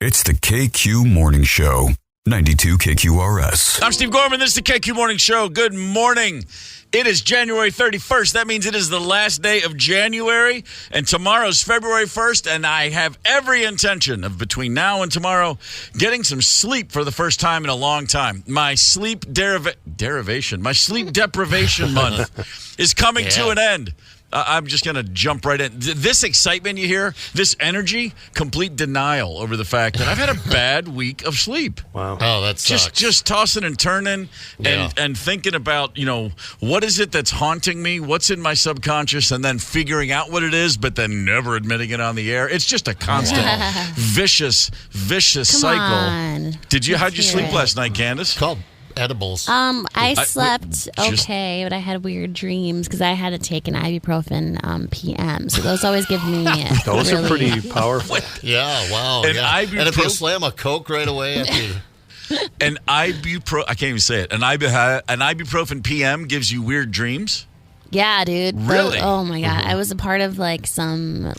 It's the KQ Morning Show, 92 KQRS. I'm Steve Gorman. This is the KQ Morning Show. Good morning. It is January 31st. That means it is the last day of January, and tomorrow's February 1st, and I have every intention of between now and tomorrow getting some sleep for the first time in a long time. My sleep deprivation month is coming to an end. I'm just going to jump right in. This excitement you hear, this energy, complete denial over the fact that I've had a bad week of sleep. Wow. Oh, that sucks. Just tossing and turning and thinking about, what is it that's haunting me? What's in my subconscious? And then figuring out what it is, but then never admitting it on the air. It's just a constant vicious cycle. On. How'd you sleep last night, Candace? Called edibles. I slept okay, but I had weird dreams because I had to take an ibuprofen PM. So those always give me Those are pretty powerful. Yeah, wow. And yeah. And if you slam a Coke right away after you... I can't even say it. An ibuprofen PM gives you weird dreams? Yeah, dude. Really? Oh my God. I was a part of some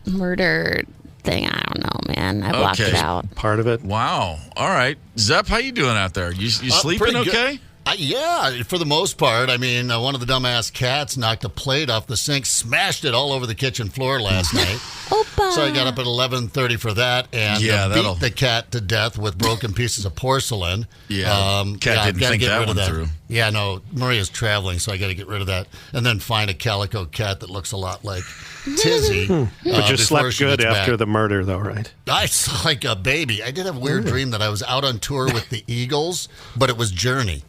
murder thing. I don't know, man. I blocked it out. Part of it. Wow. All right. Zepp, how you doing out there? You sleeping okay? Yeah, for the most part. I mean, one of the dumbass cats knocked a plate off the sink, smashed it all over the kitchen floor last night. Opa. So I got up at 11:30 for that and beat the cat to death with broken pieces of porcelain. Yeah, cat didn't think that one through. Yeah, no, Maria's traveling, so I got to get rid of that. And then find a calico cat that looks a lot like Tizzy. But you slept good after the murder, though, right? I slept like a baby. I did have a weird dream that I was out on tour with the Eagles, but it was Journey.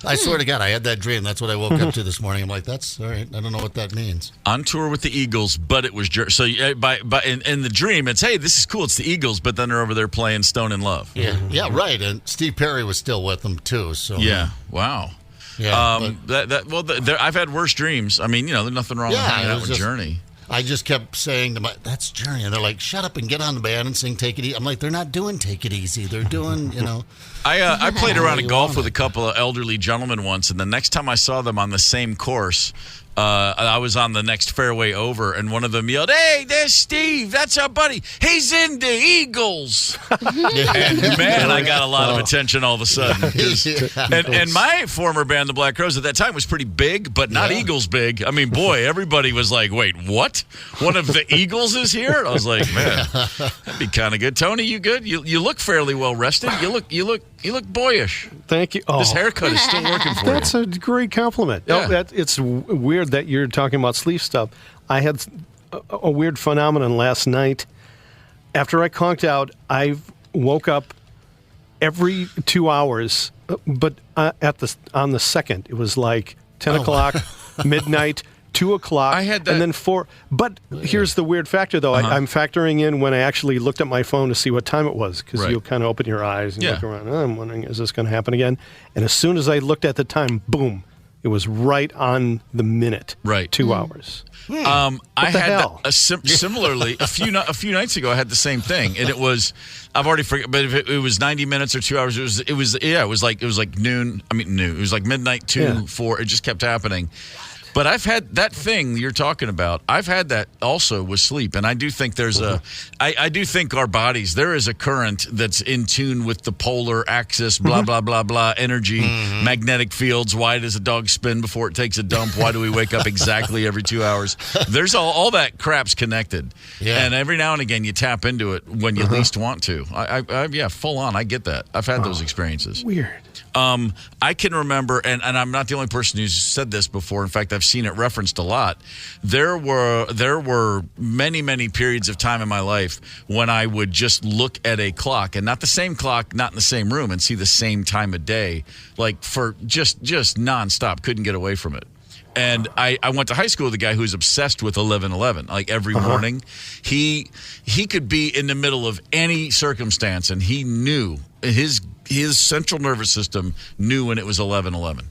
I swear to God, I had that dream. That's what I woke up to this morning. I'm like, that's all right. I don't know what that means. On tour with the Eagles, but it was so. In the dream, it's hey, this is cool. It's the Eagles, but then they're over there playing Stone in Love. Yeah, right. And Steve Perry was still with them too. So wow. Yeah, I've had worse dreams. I mean, there's nothing wrong with hanging out with Journey. I just kept saying to that's Journey. And they're like, shut up and get on the band and sing Take It Easy. I'm like, they're not doing Take It Easy. They're doing, I played around a golf with a couple of elderly gentlemen once, and the next time I saw them on the same course, I was on the next fairway over, and one of them yelled, "Hey, there's Steve. That's our buddy. He's in the Eagles." And man, I got a lot of attention all of a sudden. And my former band, the Black Crowes, at that time was pretty big, but not Eagles big. I mean, boy, everybody was like, "Wait, what? One of the Eagles is here?" And I was like, "Man, that'd be kind of good." Tony, you good? You look fairly well rested. You look boyish. Thank you. This haircut is still working for you. That's a great compliment. Yeah. It's weird that you're talking about sleep stuff. I had a weird phenomenon last night. After I conked out, I woke up every 2 hours, but on the second, it was like 10 o'clock, midnight, 2 o'clock, I had that. and then 4. But here's the weird factor, though. I'm factoring in when I actually looked at my phone to see what time it was, because you'll kind of open your eyes and look around. I'm wondering, is this going to happen again? And as soon as I looked at the time, boom, it was right on the minute. Right. 2 hours. I had hell? Similarly a few nights ago. I had the same thing, and it was I've already forgot. But if it was 90 minutes or 2 hours, it was like noon. I mean noon. It was like midnight, 2, 4. It just kept happening. But I've had that thing you're talking about. I've had that also with sleep, and I do think there's I do think our bodies, there is a current that's in tune with the polar axis, blah blah blah blah, energy, magnetic fields. Why does a dog spin before it takes a dump? Why do we wake up exactly every 2 hours? There's all that crap's connected, and every now and again you tap into it when you least want to. I full on. I get that. I've had those experiences. Weird. I can remember, and I'm not the only person who's said this before. In fact, I've seen it referenced a lot. There were many periods of time in my life when I would just look at a clock, and not the same clock, not in the same room, and see the same time of day, like for just nonstop. Couldn't get away from it. And I went to high school with a guy who was obsessed with 11:11. Like every morning, he could be in the middle of any circumstance, and he knew his central nervous system knew when it was 11:11.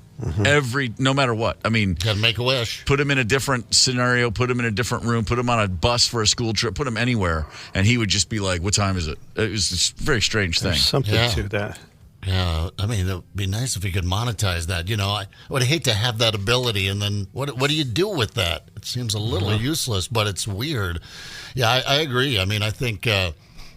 No matter what. I mean, gotta make a wish. Put him in a different scenario, put him in a different room, put him on a bus for a school trip, put him anywhere, and he would just be like, "What time is it?" It was a very strange thing. There's something to that. Yeah, I mean, it would be nice if we could monetize that. I would hate to have that ability, and then what do you do with that? It seems a little useless, but it's weird. Yeah, I agree. I mean, I think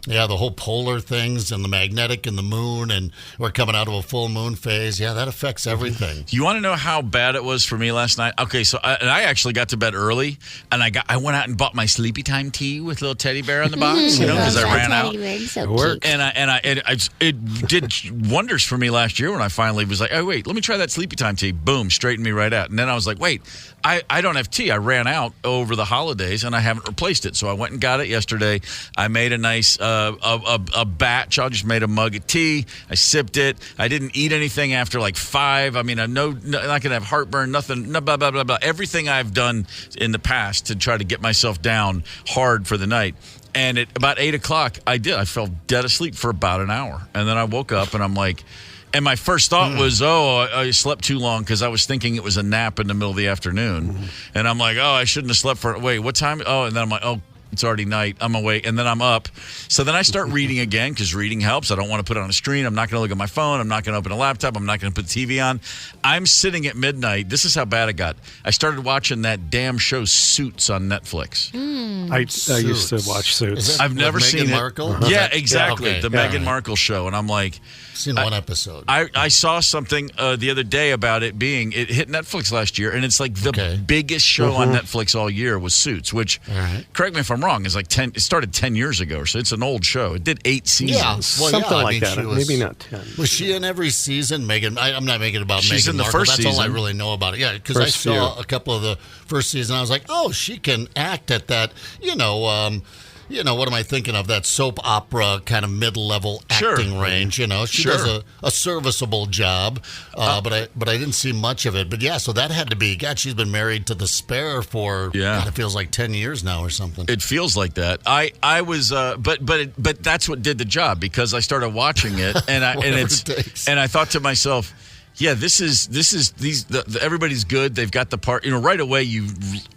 Yeah, the whole polar things and the magnetic and the moon, and we're coming out of a full moon phase. Yeah, that affects everything. You want to know how bad it was for me last night? Okay, so I actually got to bed early, and I went out and bought my sleepy time tea with little teddy bear on the box, because I ran out. So cute. And it did wonders for me last year when I finally was like, oh wait, let me try that sleepy time tea. Boom, straightened me right out. And then I was like, wait, I don't have tea. I ran out over the holidays and I haven't replaced it. So I went and got it yesterday. I made a nice a batch. I just made a mug of tea. I sipped it. I didn't eat anything after like 5. I mean, I'm not going to have heartburn, nothing, blah, blah, blah, blah. Everything I've done in the past to try to get myself down hard for the night. And at about 8 o'clock, I fell dead asleep for about an hour. And then I woke up and I'm like, and my first thought was, I slept too long because I was thinking it was a nap in the middle of the afternoon. And I'm like, I shouldn't have slept wait, what time? Oh, and then I'm like, it's already night. I'm awake. And then I'm up. So then I start reading again because reading helps. I don't want to put it on a screen. I'm not going to look at my phone. I'm not going to open a laptop. I'm not going to put the TV on. I'm sitting at midnight. This is how bad it got. I started watching that damn show Suits on Netflix. I used to watch Suits. I've never seen Meghan it. Markle? Yeah, exactly. Okay. The Meghan Markle show. And I'm like, I've seen one episode. I saw something the other day about it hit Netflix last year, and it's like the biggest show on Netflix all year was Suits, which, correct me if I'm wrong, is like 10. It started 10 years ago, so it's an old show. It did 8 seasons. Yeah, Something like that. Maybe not 10. Was she in every season, Meghan? I'm not making it about She's Meghan in the Markle. first That's all I season. really know about it. Yeah, because I saw a couple of the first season. I was like, she can act at that, what am I thinking of? That soap opera kind of mid-level acting range. She does a serviceable job, but I didn't see much of it. But yeah, so that had to be. God, she's been married to the Spare for God, it feels like 10 years now or something. It feels like that. I was, but that's what did the job because I started watching it and I thought to myself. Yeah, this is everybody's good. They've got the part, right away.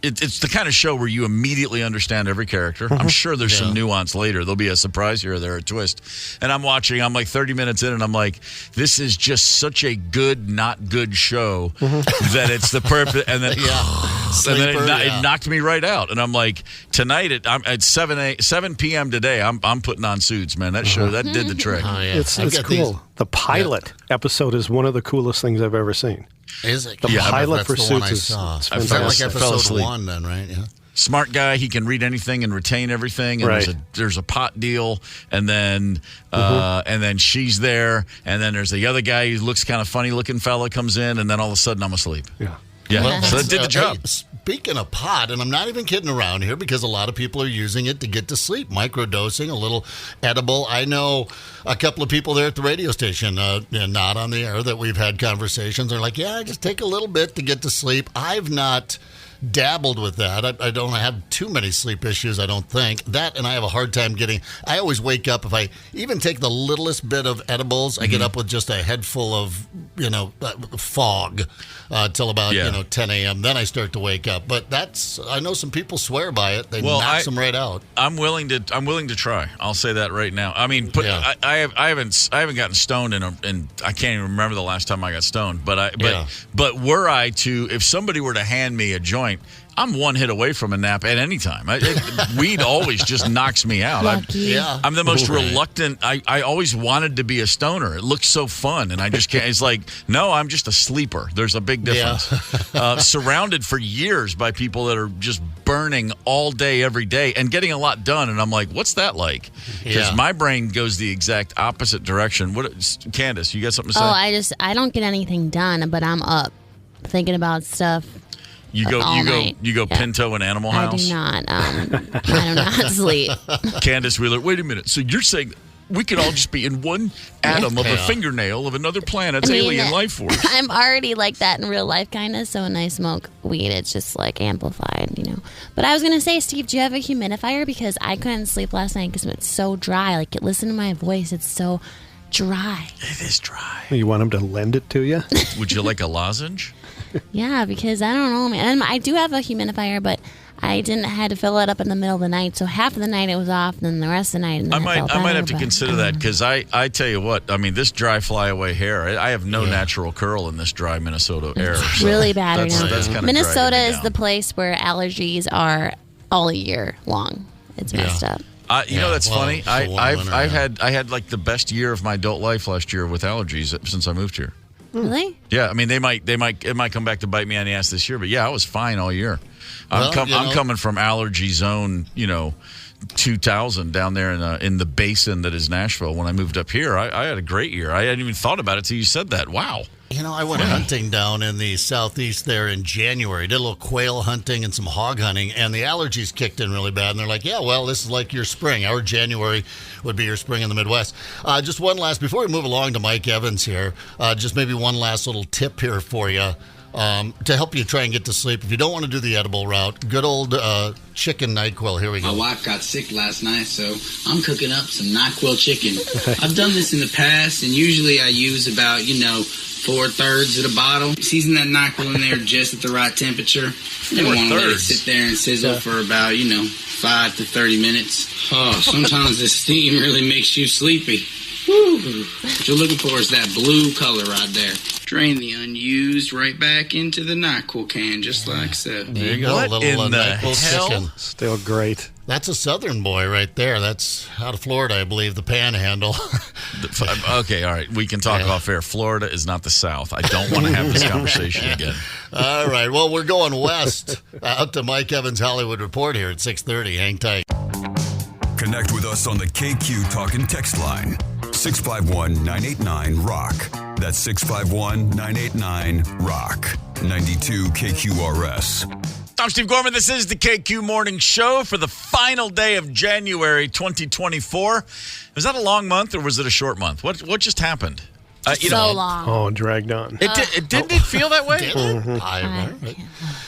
It's the kind of show where you immediately understand every character. I'm sure there's some nuance later. There'll be a surprise here or there, a twist. And I'm watching. I'm like 30 minutes in, and I'm like, this is just such a good, not good show that it's the perfect. And then it knocked me right out. And I'm like, tonight at 7 p.m. today, I'm putting on Suits, man. That show that did the trick. Oh, yeah. It's cool. The pilot episode is one of the coolest things I've ever seen. Is it? The pilot for Suits is fantastic. Like episode 1 then, right? Yeah. Smart guy, he can read anything and retain everything. And there's a pot deal, and then she's there, and then there's the other guy who looks kind of funny looking fella comes in, and then all of a sudden I'm asleep. Yeah, Well, so that did the job. Hey, speaking of pot, and I'm not even kidding around here because a lot of people are using it to get to sleep, microdosing, a little edible. I know a couple of people there at the radio station, not on the air, that we've had conversations. They're like, just take a little bit to get to sleep. I've not dabbled with that. I don't have too many sleep issues, I don't think. That, and I have a hard time I always wake up, if I even take the littlest bit of edibles, I get up with just a head full of, fog till about, 10 a.m. Then I start to wake up. But I know some people swear by it. They knock them right out. I'm willing to try. I'll say that right now. I mean, I haven't gotten stoned and I can't even remember the last time I got stoned. But were I to, if somebody were to hand me a joint, I'm one hit away from a nap at any time. Weed always just knocks me out. I'm the most reluctant. I always wanted to be a stoner. It looks so fun, and I just can't. It's like, no, I'm just a sleeper. There's a big difference. Surrounded for years by people that are just burning all day, every day, and getting a lot done. And I'm like, what's that like? Because my brain goes the exact opposite direction. Candace, you got something to say? I don't get anything done, but I'm up thinking about stuff. You go Pinto and Animal House? I do not. I do not sleep. Candace Wheeler, wait a minute. So you're saying we could all just be in one atom of a fingernail of another planet's alien life force? I'm already like that in real life, kind of. So when I smoke weed, it's just like amplified, But I was going to say, Steve, do you have a humidifier? Because I couldn't sleep last night because it's so dry. Like, listen to my voice. It's so dry. It is dry. You want him to lend it to you? Would you like a lozenge? Yeah, because I don't know, man. And I do have a humidifier, but I had to fill it up in the middle of the night. So half of the night it was off, and then the rest of the night. And I might have to consider that because I tell you what, I mean, this dry flyaway hair. I have no natural curl in this dry Minnesota air. It's really bad right now. That's Minnesota is the place where allergies are all year long. It's messed up. You know, that's well, funny. it's a warm winter, I had like the best year of my adult life last year with allergies since I moved here. Really? Yeah, I mean, it might come back to bite me on the ass this year, but yeah, I was fine all year. I'm coming from allergy zone, 2000 down there in the basin that is Nashville. When I moved up here, I had a great year. I hadn't even thought about it till you said that. Wow. I went hunting down in the southeast there in January. Did a little quail hunting and some hog hunting, and the allergies kicked in really bad. And they're like, yeah, well, this is like your spring. Our January would be your spring in the Midwest. Just one last, before we move along to Mike Evans here, just maybe one last little tip here for you. To help you try and get to sleep. If you don't want to do the edible route, good old chicken NyQuil. Here we go. My wife got sick last night, so I'm cooking up some NyQuil chicken. I've done this in the past, and usually I use about, 4/3 of the bottle. Season that NyQuil in there just at the right temperature. You don't want to let it sit there and sizzle for about, 5 to 30 minutes. Oh, sometimes the steam really makes you sleepy. Woo. What you're looking for is that blue color right there. Drain the unused right back into the NyQuil can, just like so. There you go. What a little in the NyQuil hell? chicken. Still great. That's a southern boy right there. That's out of Florida, I believe, the Panhandle. Okay, all right. We can talk off air. Florida is not the South. I don't want to have this conversation again. All right. Well, we're going west out to Mike Evans' Hollywood Report here at 6:30. Hang tight. Connect with us on the KQ Talk and Text line. 651-989-ROCK. That's 651-989-ROCK. 92 KQRS. I'm Steve Gorman. This is the KQ Morning Show for the final day of January 2024. Was that a long month or was it a short month? What just happened? Long. Oh, dragged on. Didn't it feel that way? Did it?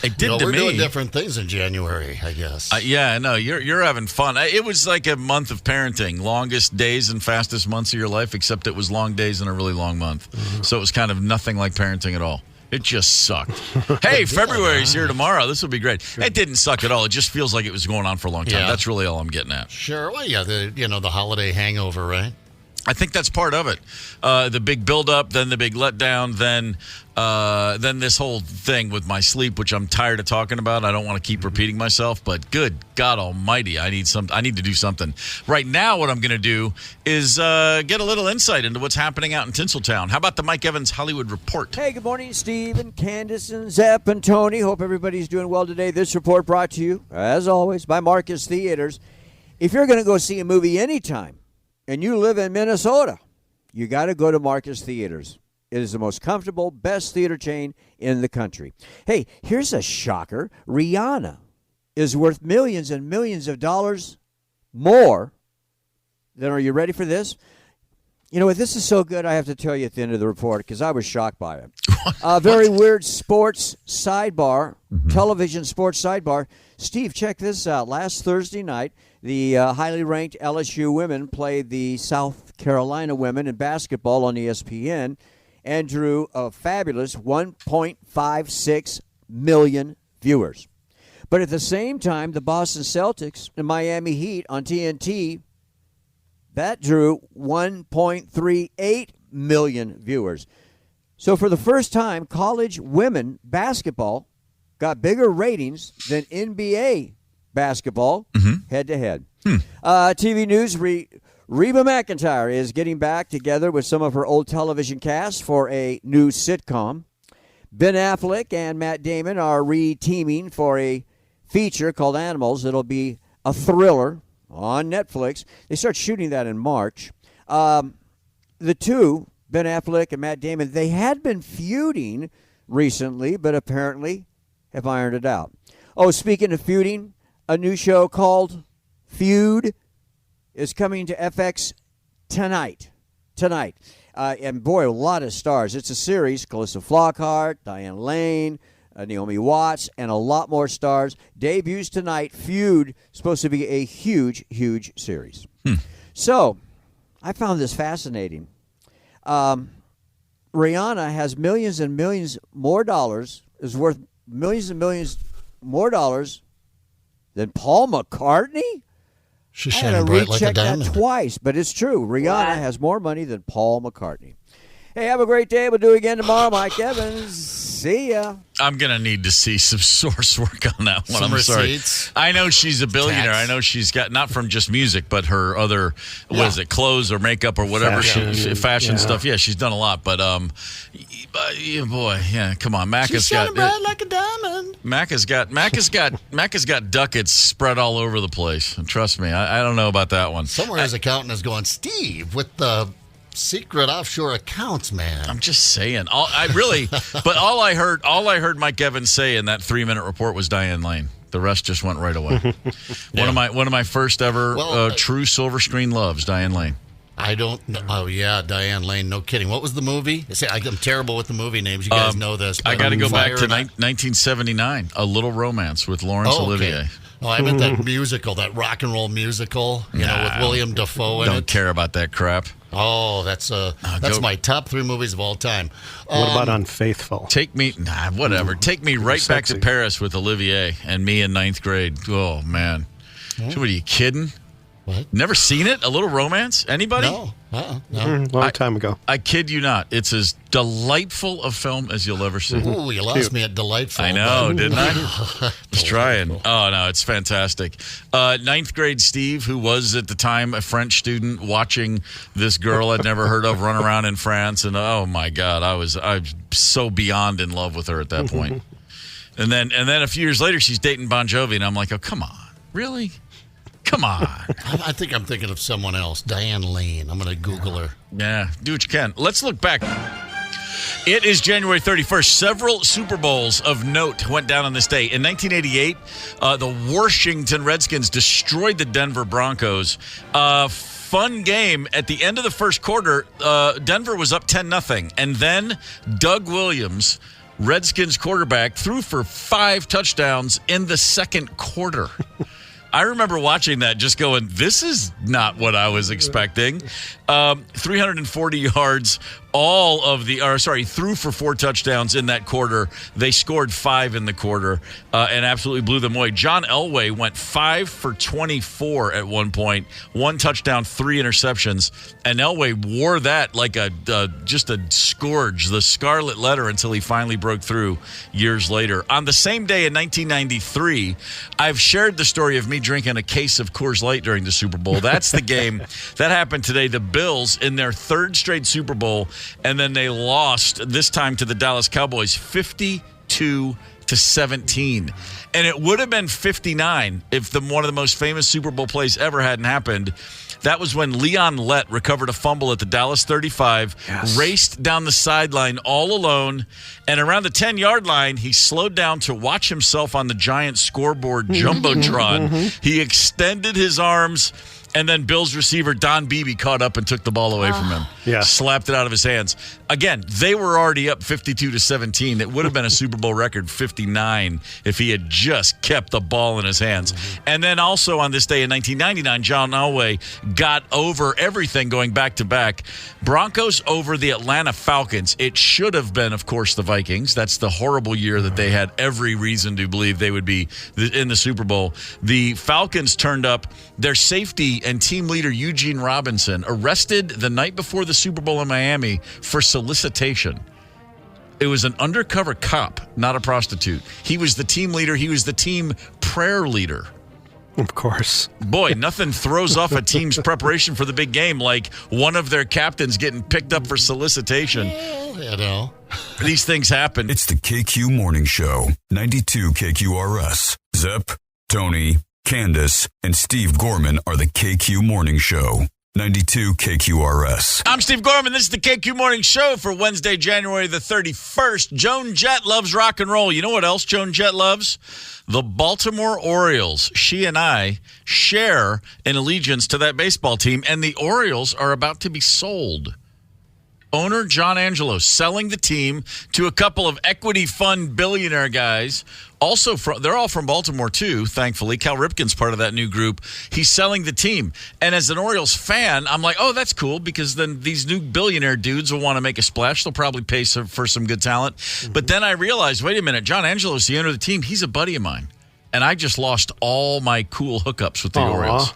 It did to we're me. doing different things in January, I guess. Yeah, no, you're having fun. It was like a month of parenting, longest days and fastest months of your life, except it was long days and a really long month. So it was kind of nothing like parenting at all. It just sucked. Hey, February's here tomorrow. This will be great. It didn't suck at all. It just feels like it was going on for a long time. Yeah. That's really all I'm getting at. Sure. Well, yeah, the holiday hangover, right? I think that's part of it. The big buildup, then the big letdown, then this whole thing with my sleep, which I'm tired of talking about. I don't want to keep repeating myself, but good God Almighty, I need to do something. Right now, what I'm going to do is get a little insight into what's happening out in Tinseltown. How about the Mike Evans Hollywood Report? Hey, good morning, Steve and Candace and Zepp and Tony. Hope everybody's doing well today. This report brought to you, as always, by Marcus Theaters. If you're going to go see a movie anytime, and you live in Minnesota, you got to go to Marcus Theaters. It is the most comfortable, best theater chain in the country. Hey, here's a shocker. Rihanna is worth millions and millions of dollars more than, are you ready for this? You know what? This is so good, I have to tell you at the end of the report because I was shocked by it. A very weird sports sidebar, television sports sidebar. Steve, check this out. Last Thursday night, the highly ranked LSU women played the South Carolina women in basketball on ESPN and drew a fabulous 1.56 million viewers. But at the same time, the Boston Celtics and Miami Heat on TNT, that drew 1.38 million viewers. So for the first time, college women basketball got bigger ratings than NBA basketball head-to-head. TV News, Reba McEntire is getting back together with some of her old television cast for a new sitcom. Ben Affleck and Matt Damon are re-teaming for a feature called Animals. It'll be a thriller on Netflix. They start shooting that in March. The two, Ben Affleck and Matt Damon, they had been feuding recently, but apparently have ironed it out. Oh, speaking of feuding, a new show called Feud is coming to FX tonight. And boy, a lot of stars. It's a series. Calista Flockhart, Diane Lane, Naomi Watts, and a lot more stars. Debuts tonight. Feud, supposed to be a huge, huge series. So, I found this fascinating. Rihanna has millions and millions more dollars, is worth millions and millions more dollars than Paul McCartney? She's I had shining to bright like a recheck that diamond. twice, but it's true. Rihanna has more money than Paul McCartney. Hey, have a great day. We'll do it again tomorrow. Mike Evans, See ya. I'm going to need to see some source work on that one. Some I'm sorry. receipts. I know she's a billionaire. Tax. I know she's got, not from just music, but her other, what is it, clothes or makeup or whatever, fashion stuff. Yeah, she's done a lot. But, boy, yeah, come on. Mac She's has got, shining bright like a diamond. Mac has got ducats spread all over the place. And trust me, I don't know about that one. Somewhere his accountant is going, Steve, with the secret offshore accounts, man. I'm just saying. All I heard Mike Evans say in that 3-minute report was Diane Lane. The rest just went right away. One of my first ever true silver screen loves, Diane Lane. I don't know. Oh, yeah, Diane Lane. No kidding. What was the movie? See, I'm terrible with the movie names. You guys know this. I got to go back to 1979, A Little Romance with Laurence Olivier. Okay. Oh, I meant that musical, that rock and roll musical, with William Dafoe in it. Don't care about that crap. Oh, that's my top 3 movies of all time. What about Unfaithful? Take me, whatever. Take me right back to Paris with Olivier and me in 9th grade. Oh, man. What, are you kidding? What? Never seen it? A Little Romance? Anybody? No. No. Long time ago. I kid you not. It's as delightful a film as you'll ever see. Ooh, you lost me at delightful. I know, didn't I? Just trying. Oh, no, it's fantastic. 9th grade Steve, who was at the time a French student, watching this girl I'd never heard of run around in France. And oh, my God, I was so beyond in love with her at that point. And then a few years later, she's dating Bon Jovi. And I'm like, oh, come on. Really? Come on. I think I'm thinking of someone else. Diane Lane. I'm going to Google her. Yeah, do what you can. Let's look back. It is January 31st. Several Super Bowls of note went down on this day. In 1988, the Washington Redskins destroyed the Denver Broncos. Fun game. At the end of the first quarter, Denver was up 10-0. And then Doug Williams, Redskins quarterback, threw for 5 touchdowns in the second quarter. I remember watching that just going, this is not what I was expecting. 340 yards, threw for 4 touchdowns in that quarter. They scored 5 in the quarter and absolutely blew them away. John Elway went 5 for 24 at one point, 1 touchdown, 3 interceptions. And Elway wore that like just a scourge, the scarlet letter, until he finally broke through years later. On the same day in 1993, I've shared the story of me drinking a case of Coors Light during the Super Bowl. That's the game that happened today. The Bills in their 3rd straight Super Bowl, and then they lost this time to the Dallas Cowboys 52-17. And it would have been 59 if one of the most famous Super Bowl plays ever hadn't happened. That was when Leon Lett recovered a fumble at the Dallas 35, raced down the sideline all alone, and around the 10-yard line, he slowed down to watch himself on the giant scoreboard Jumbotron. He extended his arms, and then Bills receiver Don Beebe caught up and took the ball away from him. Yeah. Slapped it out of his hands. Again, they were already up 52-17. It would have been a Super Bowl record 59 if he had just kept the ball in his hands. And then also on this day in 1999, John Elway got over everything going back-to-back. Broncos over the Atlanta Falcons. It should have been, of course, the Vikings. That's the horrible year that they had every reason to believe they would be in the Super Bowl. The Falcons turned up. Their safety and team leader Eugene Robinson arrested the night before the Super Bowl in Miami for solicitation. It was an undercover cop, not a prostitute. He was the team leader. He was the team prayer leader. Of course. Boy, nothing throws off a team's preparation for the big game like one of their captains getting picked up for solicitation. Well, These things happen. It's the KQ Morning Show, 92 KQRS. Zep, Tony, Candace, and Steve Gorman are the KQ Morning Show, 92 KQRS. I'm Steve Gorman. This is the KQ Morning Show for Wednesday, January the 31st. Joan Jett loves rock and roll. You know what else Joan Jett loves? The Baltimore Orioles. She and I share an allegiance to that baseball team, and the Orioles are about to be sold. Owner John Angelo selling the team to a couple of equity fund billionaire guys. Also, they're all from Baltimore, too, thankfully. Cal Ripken's part of that new group. He's selling the team. And as an Orioles fan, I'm like, oh, that's cool, because then these new billionaire dudes will want to make a splash. They'll probably pay for some good talent. Mm-hmm. But then I realized, wait a minute, John Angelo's the owner of the team. He's a buddy of mine. And I just lost all my cool hookups with the Orioles.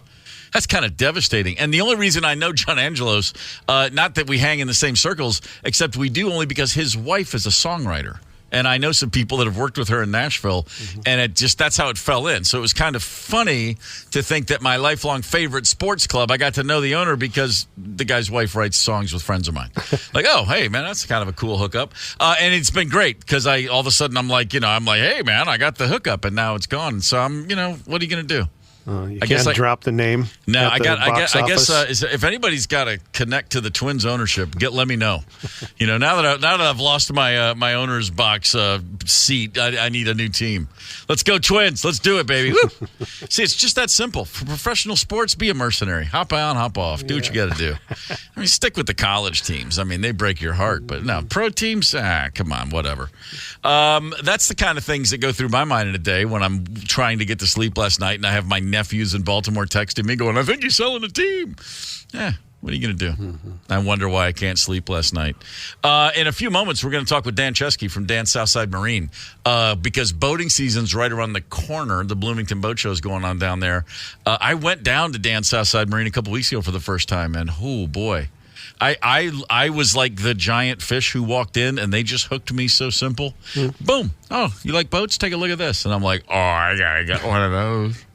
That's kind of devastating. And the only reason I know John Angelos, not that we hang in the same circles, except we do only because his wife is a songwriter. And I know some people that have worked with her in Nashville, and that's how it fell in. So it was kind of funny to think that my lifelong favorite sports club, I got to know the owner because the guy's wife writes songs with friends of mine. Like, oh, hey, man, that's kind of a cool hookup. And it's been great because all of a sudden I'm like, hey, man, I got the hookup, and now it's gone. So I'm, what are you going to do? You can't drop the name. No, I guess if anybody's got to connect to the Twins ownership, let me know. Now that I've lost my owner's box seat, I need a new team. Let's go Twins. Let's do it, baby. Woo! See, it's just that simple. For professional sports, be a mercenary. Hop on, hop off. Do what you got to do. I mean, stick with the college teams. I mean, they break your heart. But no, pro teams, come on, whatever. That's the kind of things that go through my mind in a day when I'm trying to get to sleep last night and I have my nephews in Baltimore texting me going, I think you're selling a team. Yeah, what are you going to do? I wonder why I can't sleep last night. In a few moments, we're going to talk with Dan Chesky from Dan Southside Marine because boating season's right around the corner. The Bloomington Boat Show is going on down there. I went down to Dan Southside Marine a couple weeks ago for the first time, and oh, boy. I was like the giant fish who walked in, and they just hooked me so simple. Boom. Oh, you like boats? Take a look at this. And I'm like, I got one of those.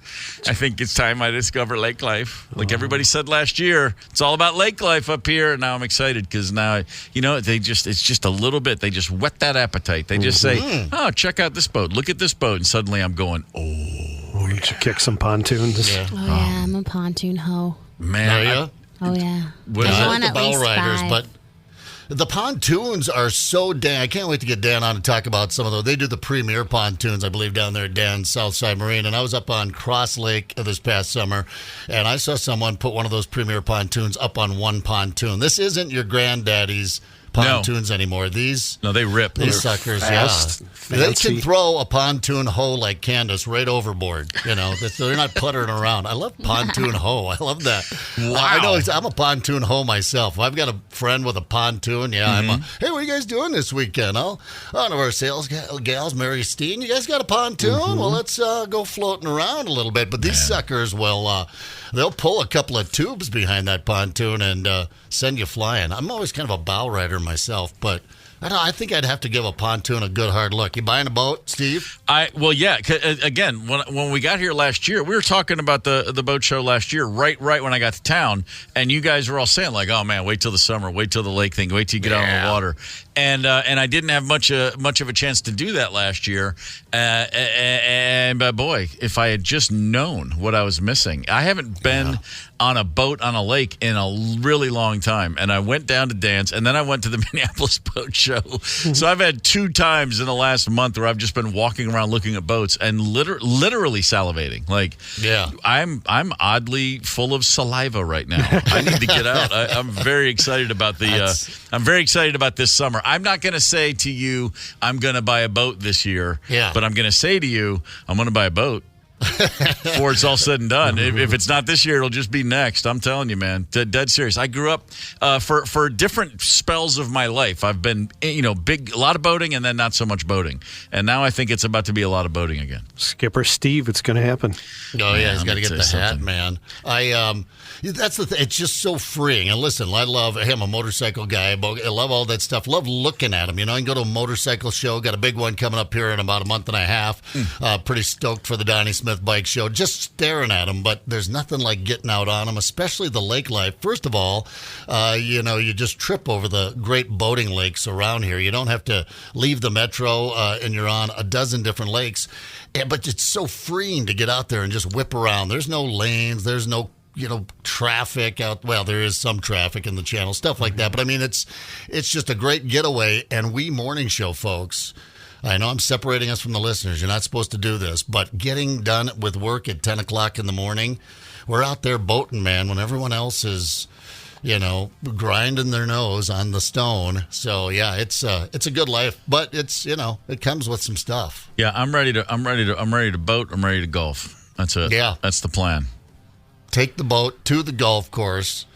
I think it's time I discover lake life. Like everybody said last year, it's all about lake life up here. And now I'm excited because now, it's just a little bit. They just whet that appetite. They just say, oh, check out this boat. Look at this boat. And suddenly I'm going, oh. You should kick some pontoons. Yeah. Oh, yeah, I'm a pontoon hoe. Man. Oh, yeah. I want the bow riders, but the pontoons are so I can't wait to get Dan on to talk about some of those. They do the premier pontoons, I believe, down there at Dan's Southside Marine. And I was up on Cross Lake this past summer, and I saw someone put one of those premier pontoons up on one pontoon. This isn't your granddaddy's pontoons anymore. They rip. These suckers, fast, They can throw a pontoon hoe like Candace right overboard. They're not puttering around. I love pontoon hoe. I love that. Wow. I know. I'm a pontoon hoe myself. I've got a friend with a pontoon. Yeah, hey, what are you guys doing this weekend? One of our sales gals, Mary Steen, you guys got a pontoon? Well, let's go floating around a little bit. But these suckers will... they'll pull a couple of tubes behind that pontoon and send you flying. I'm always kind of a bow rider myself, but I think I'd have to give a pontoon a good hard look. You buying a boat, Steve? Yeah. Again, when we got here last year, we were talking about the boat show last year, right when I got to town, and you guys were all saying like, "Oh man, wait till the summer, wait till the lake thing, wait till you get out on the water." And I didn't have much of a chance to do that last year. But boy, if I had just known what I was missing, I haven't been on a boat on a lake in a really long time. And I went down to Dan's, and then I went to the Minneapolis Boat Show. So I've had 2 times in the last month where I've just been walking around looking at boats and literally salivating. Like, I'm oddly full of saliva right now. I need to get out. I'm very excited about I'm very excited about this summer. I'm not going to say to you, I'm going to buy a boat this year. Yeah. But I'm going to say to you, I'm going to buy a boat. Before it's all said and done. If it's not this year, it'll just be next. I'm telling you, man. Dead serious. I grew up for different spells of my life. I've been, a lot of boating and then not so much boating. And now I think it's about to be a lot of boating again. Skipper Steve, it's going to happen. Oh, yeah, he's got to get the hat, man. That's the thing. It's just so freeing. And listen, I'm a motorcycle guy. I love all that stuff. Love looking at them. I can go to a motorcycle show. Got a big one coming up here in about a month and a half. Pretty stoked for the Donnie Smith Bike Show. Just staring at them, but there's nothing like getting out on them, especially the lake life. First of all, you just trip over the great boating lakes around here. You don't have to leave the metro, and you're on a dozen different lakes. But it's so freeing to get out there and just whip around. There's no lanes. There's no traffic out. Well, there is some traffic in the channel, stuff like that. But I mean, it's just a great getaway. And we morning show folks, I know I'm separating us from the listeners. You're not supposed to do this, but getting done with work at 10 o'clock in the morning, we're out there boating, man, when everyone else is, grinding their nose on the stone. So yeah, it's a good life, but it's, it comes with some stuff. Yeah, I'm ready to boat. I'm ready to golf. That's it. Yeah. That's the plan. Take the boat to the golf course.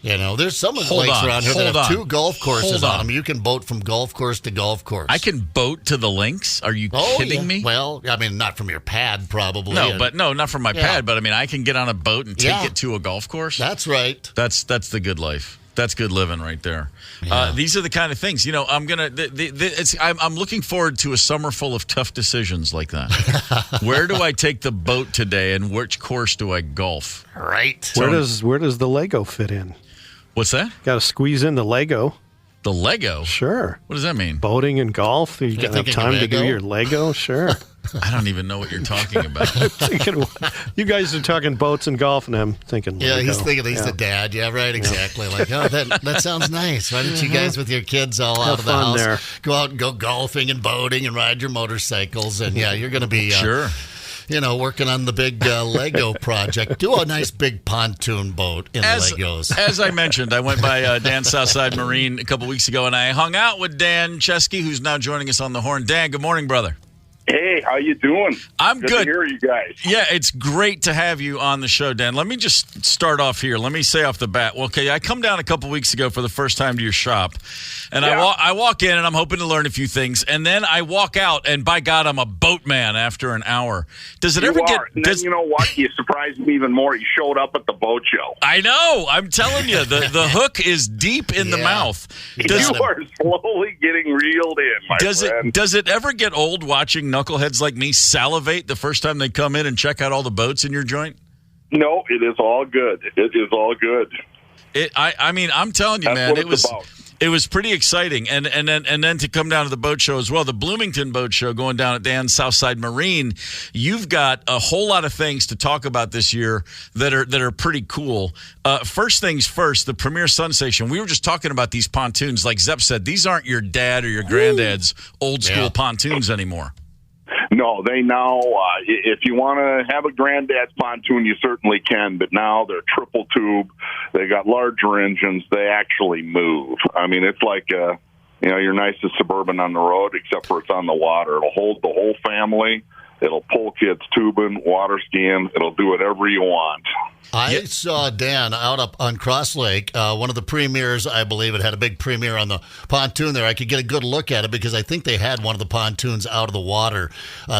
There's some lakes around here that have 2 golf courses on them. You can boat from golf course to golf course. I can boat to the links? Are you kidding me? Well, I mean, not from your pad, probably. No, not from my pad. But I mean, I can get on a boat and take it to a golf course. That's right. That's the good life. That's good living right there. Yeah. These are the kind of things, I'm gonna. I'm looking forward to a summer full of tough decisions like that. Where do I take the boat today, and which course do I golf? Right. Where does the Lego fit in? What's that? Got to squeeze in the Lego. The Lego? Sure. What does that mean? Boating and golf. You got enough thinking time to do Lego? your Lego? Sure. I don't even know what you're talking about. Thinking, you guys are talking boats and golf, and I'm thinking Yeah, Lego. he's thinking he's the dad. Yeah, right, exactly. Like, oh, that sounds nice. Why don't you guys with your kids all out of the fun house there. go out and go golfing and boating and ride your motorcycles? And yeah, you're going to be Sure. working on the big Lego project. Do a nice big pontoon boat in Legos. As I mentioned, I went by Dan's Southside Marine a couple weeks ago, and I hung out with Dan Chesky, who's now joining us on the horn. Dan, good morning, brother. Hey, how you doing? I'm good. to hear you guys. Yeah, it's great to have you on the show, Dan. Let me just start off here. Let me say off the bat. Well, okay, I come down a couple weeks ago for the first time to your shop, and I walk in, and I'm hoping to learn a few things, and then I walk out, and by God, I'm a boatman after an hour. Does it ever get? And then you know what? You surprised me even more. You showed up at the boat show. I know. I'm telling you, the hook is deep in the mouth. You are slowly getting reeled in, my friend. Does it ever get old watching knuckleheads like me salivate the first time they come in and check out all the boats in your joint? No, it is all good. It is all good. I mean, I'm telling you, That's man, what it's about. It was pretty exciting, and then to come down to the boat show as well, the Bloomington Boat Show going down at Dan's Southside Marine. You've got a whole lot of things to talk about this year that are pretty cool. First things first, the Premier Sun Station. We were just talking about these pontoons. Like Zepp said, these aren't your dad or your granddad's old school pontoons anymore. No, they now, if you want to have a granddad's pontoon, you certainly can, but now they're triple tube. They got larger engines. They actually move. I mean, it's like, your nicest Suburban on the road, except for it's on the water. It'll hold the whole family. It'll pull kids tubing, water skiing. It'll do whatever you want. I saw Dan out up on Cross Lake, one of the premieres, I believe. It had a big premiere on the pontoon there. I could get a good look at it because I think they had one of the pontoons out of the water.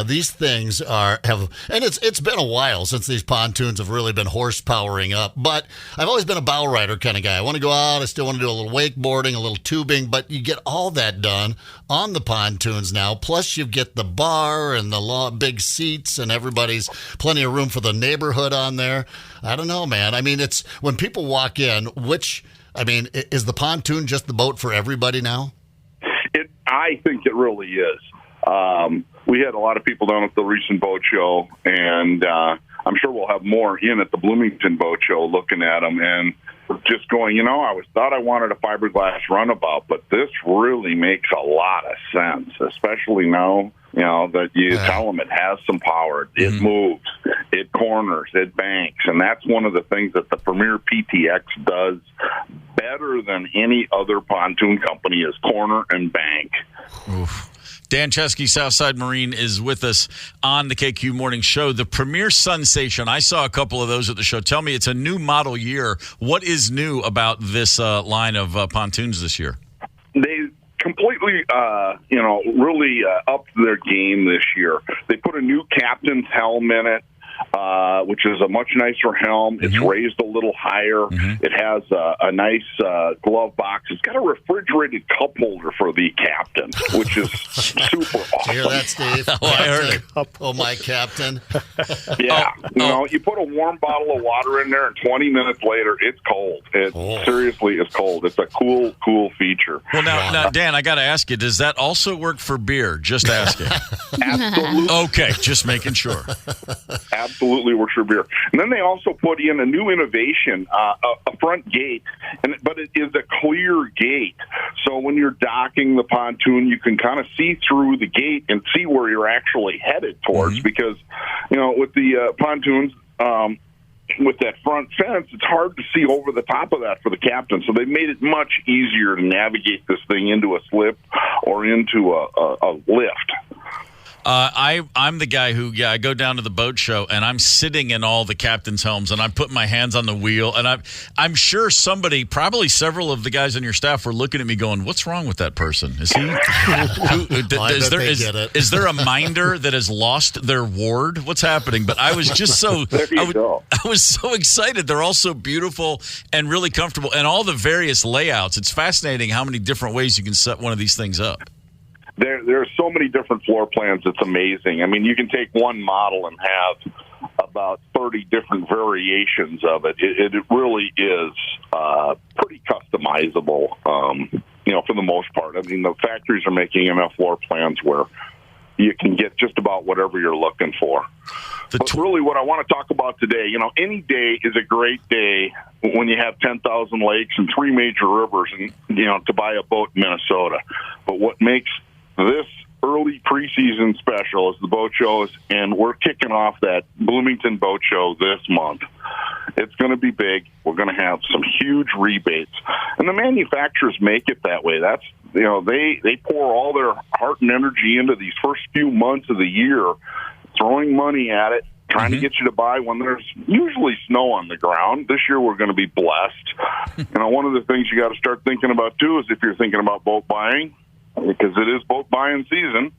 These things have, and it's been a while since these pontoons have really been horsepowering up. But I've always been a bow rider kind of guy. I want to go out. I still want to do a little wakeboarding, a little tubing, but you get all that done on the pontoons now. Plus, you get the bar and the big seats, and everybody's plenty of room for the neighborhood on there. I don't know, man. I mean, it's when people walk in, is the pontoon just the boat for everybody now? I think it really is. We had a lot of people down at the recent boat show, and I'm sure we'll have more in at the Bloomington Boat Show looking at them and just going, I thought I wanted a fiberglass runabout, but this really makes a lot of sense, especially now, that you tell them it has some power. It moves, it corners, it banks, and that's one of the things that the Premier PTX does better than any other pontoon company is corner and bank. Oof. Dan Chesky, Southside Marine, is with us on the KQ Morning Show. The Premier Sensation, I saw a couple of those at the show. Tell me, it's a new model year. What is new about this line of pontoons this year? They completely, really upped their game this year. They put a new captain's helm in it, which is a much nicer helm. It's raised a little higher. It has a nice glove box. It's got a refrigerated cup holder for the captain, which is super awesome. You hear that, Steve? I heard it. Oh, my captain. Yeah. You put a warm bottle of water in there, and 20 minutes later, it's cold. It seriously is cold. It's a cool feature. Well, now, Dan, I got to ask you, does that also work for beer? Just asking. Absolutely. Okay, just making sure. Absolutely works for beer. And then they also put in a new innovation, a front gate, but it is a clear gate. So when you're docking the pontoon, you can kind of see through the gate and see where you're actually headed towards. Because, with the pontoons, with that front fence, it's hard to see over the top of that for the captain. So they made it much easier to navigate this thing into a slip or into a lift. I'm the guy who, I go down to the boat show and I'm sitting in all the captain's helms and I'm putting my hands on the wheel. And I'm sure somebody, probably several of the guys on your staff were looking at me going, what's wrong with that person? Is he? Is there a minder that has lost their ward? What's happening? But I was just so, I was so excited. They're all so beautiful and really comfortable, and all the various layouts. It's fascinating how many different ways you can set one of these things up. There are so many different floor plans. It's amazing. I mean, you can take one model and have about 30 different variations of it. It really is pretty customizable, for the most part. I mean, the factories are making enough floor plans where you can get just about whatever you're looking for. But really what I want to talk about today, any day is a great day when you have 10,000 lakes and 3 major rivers and, to buy a boat in Minnesota. But what makes this early preseason special is the boat shows, and we're kicking off that Bloomington Boat Show this month. It's going to be big. We're going to have some huge rebates, and the manufacturers make it that way. That's they pour all their heart and energy into these first few months of the year, throwing money at it, trying to get you to buy when there's usually snow on the ground. This year we're going to be blessed. One of the things you got to start thinking about too is if you're thinking about boat buying, because it is boat buying season,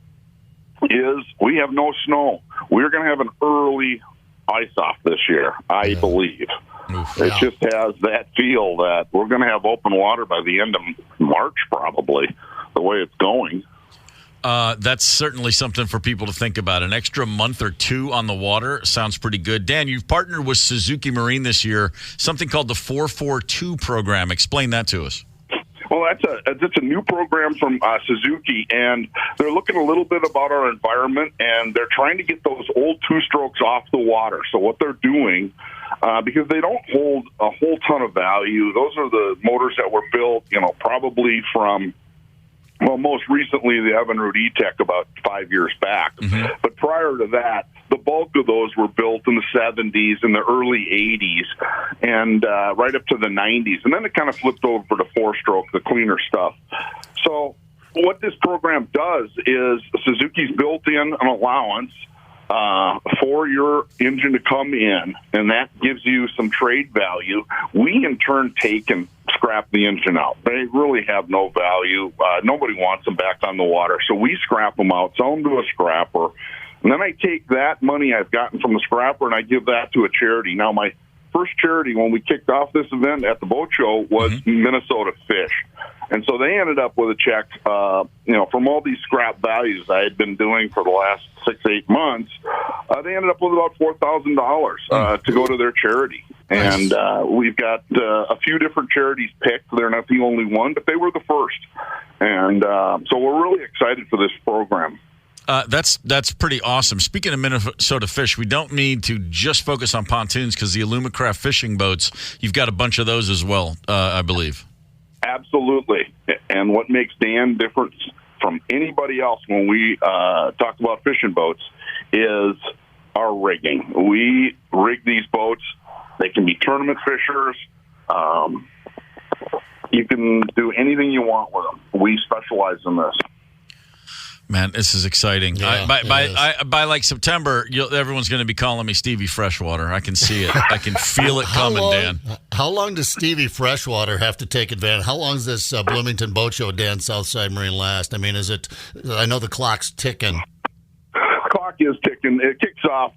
is we have no snow. We're going to have an early ice-off this year, I believe. It just has that feel that we're going to have open water by the end of March, probably, the way it's going. That's certainly something for people to think about. An extra month or two on the water sounds pretty good. Dan, you've partnered with Suzuki Marine this year, something called the 442 program. Explain that to us. Well, that's a new program from Suzuki, and they're looking a little bit about our environment, and they're trying to get those old two-strokes off the water. So what they're doing, because they don't hold a whole ton of value, those are the motors that were built, probably from, most recently the Evinrude E-Tech about 5 years back. But prior to that, the bulk of those were built in the 70s and the early 80s and right up to the 90s. And then it kind of flipped over to four-stroke, the cleaner stuff. So what this program does is Suzuki's built in an allowance for your engine to come in, and that gives you some trade value. We, in turn, take and scrap the engine out. They really have no value. Nobody wants them back on the water. So we scrap them out, sell them to a scrapper, and then I take that money I've gotten from the scrapper and I give that to a charity. Now, my first charity when we kicked off this event at the boat show was Minnesota Fish. And so they ended up with a check, from all these scrap values I had been doing for the last 6-8 months. They ended up with about $4,000 to go to their charity. And we've got a few different charities picked. They're not the only one, but they were the first. And so we're really excited for this program. That's pretty awesome. Speaking of Minnesota Fish, we don't need to just focus on pontoons because the Alumacraft fishing boats, you've got a bunch of those as well, I believe. Absolutely. And what makes Dan different from anybody else when we talk about fishing boats is our rigging. We rig these boats. They can be tournament fishers. You can do anything you want with them. We specialize in this. Man, this is exciting. Yeah, by like September, everyone's going to be calling me Stevie Freshwater. I can see it. I can feel it coming, Dan. How long does Stevie Freshwater have to take advantage? How long does this Bloomington Boat Show, Dan, Southside Marine last? I mean, I know the clock's ticking. The clock is ticking. It kicks off